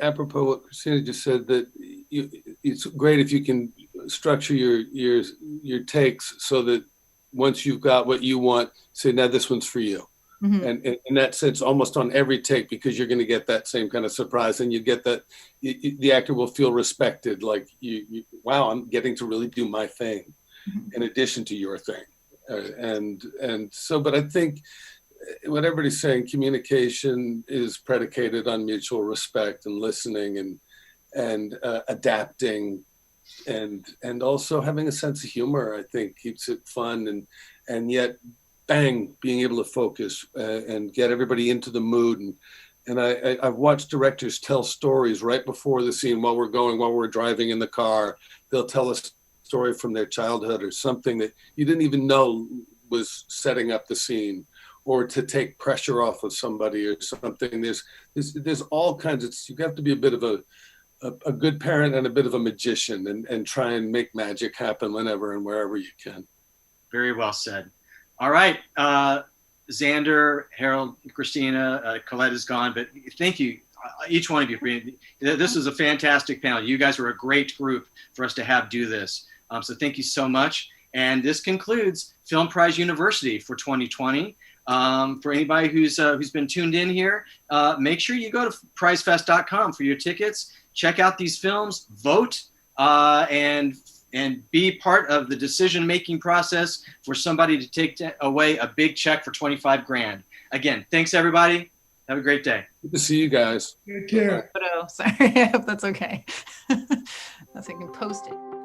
apropos what Christina just said, that it's great if you can structure your takes so that once you've got what you want, say, now this one's for you. Mhm. And in that sense, almost on every take, because you're going to get that same kind of surprise, and you get that the actor will feel respected, like wow, I'm getting to really do my thing in addition to your thing. And so, but I think what everybody's saying, communication is predicated on mutual respect and listening and adapting, and also having a sense of humor. I think keeps it fun, and yet bang, being able to focus and get everybody into the mood. And I've watched directors tell stories right before the scene while we're driving in the car. They'll tell a story from their childhood or something that you didn't even know was setting up the scene, or to take pressure off of somebody or something. There's all kinds of, you have to be a bit of a good parent and a bit of a magician, and try and make magic happen whenever and wherever you can. Very well said. All right, Xander, Harold, Christina, Colette is gone, but thank you, each one of you. This is a fantastic panel. You guys were a great group for us to have do this. So thank you so much. And this concludes Film Prize University for 2020. For anybody who's been tuned in here, make sure you go to prizefest.com for your tickets. Check out these films, vote, and be part of the decision-making process for somebody to take away a big check for 25 grand. Again, thanks everybody. Have a great day. Good to see you guys. Take care. Sorry, I hope that's okay. Unless I can post it.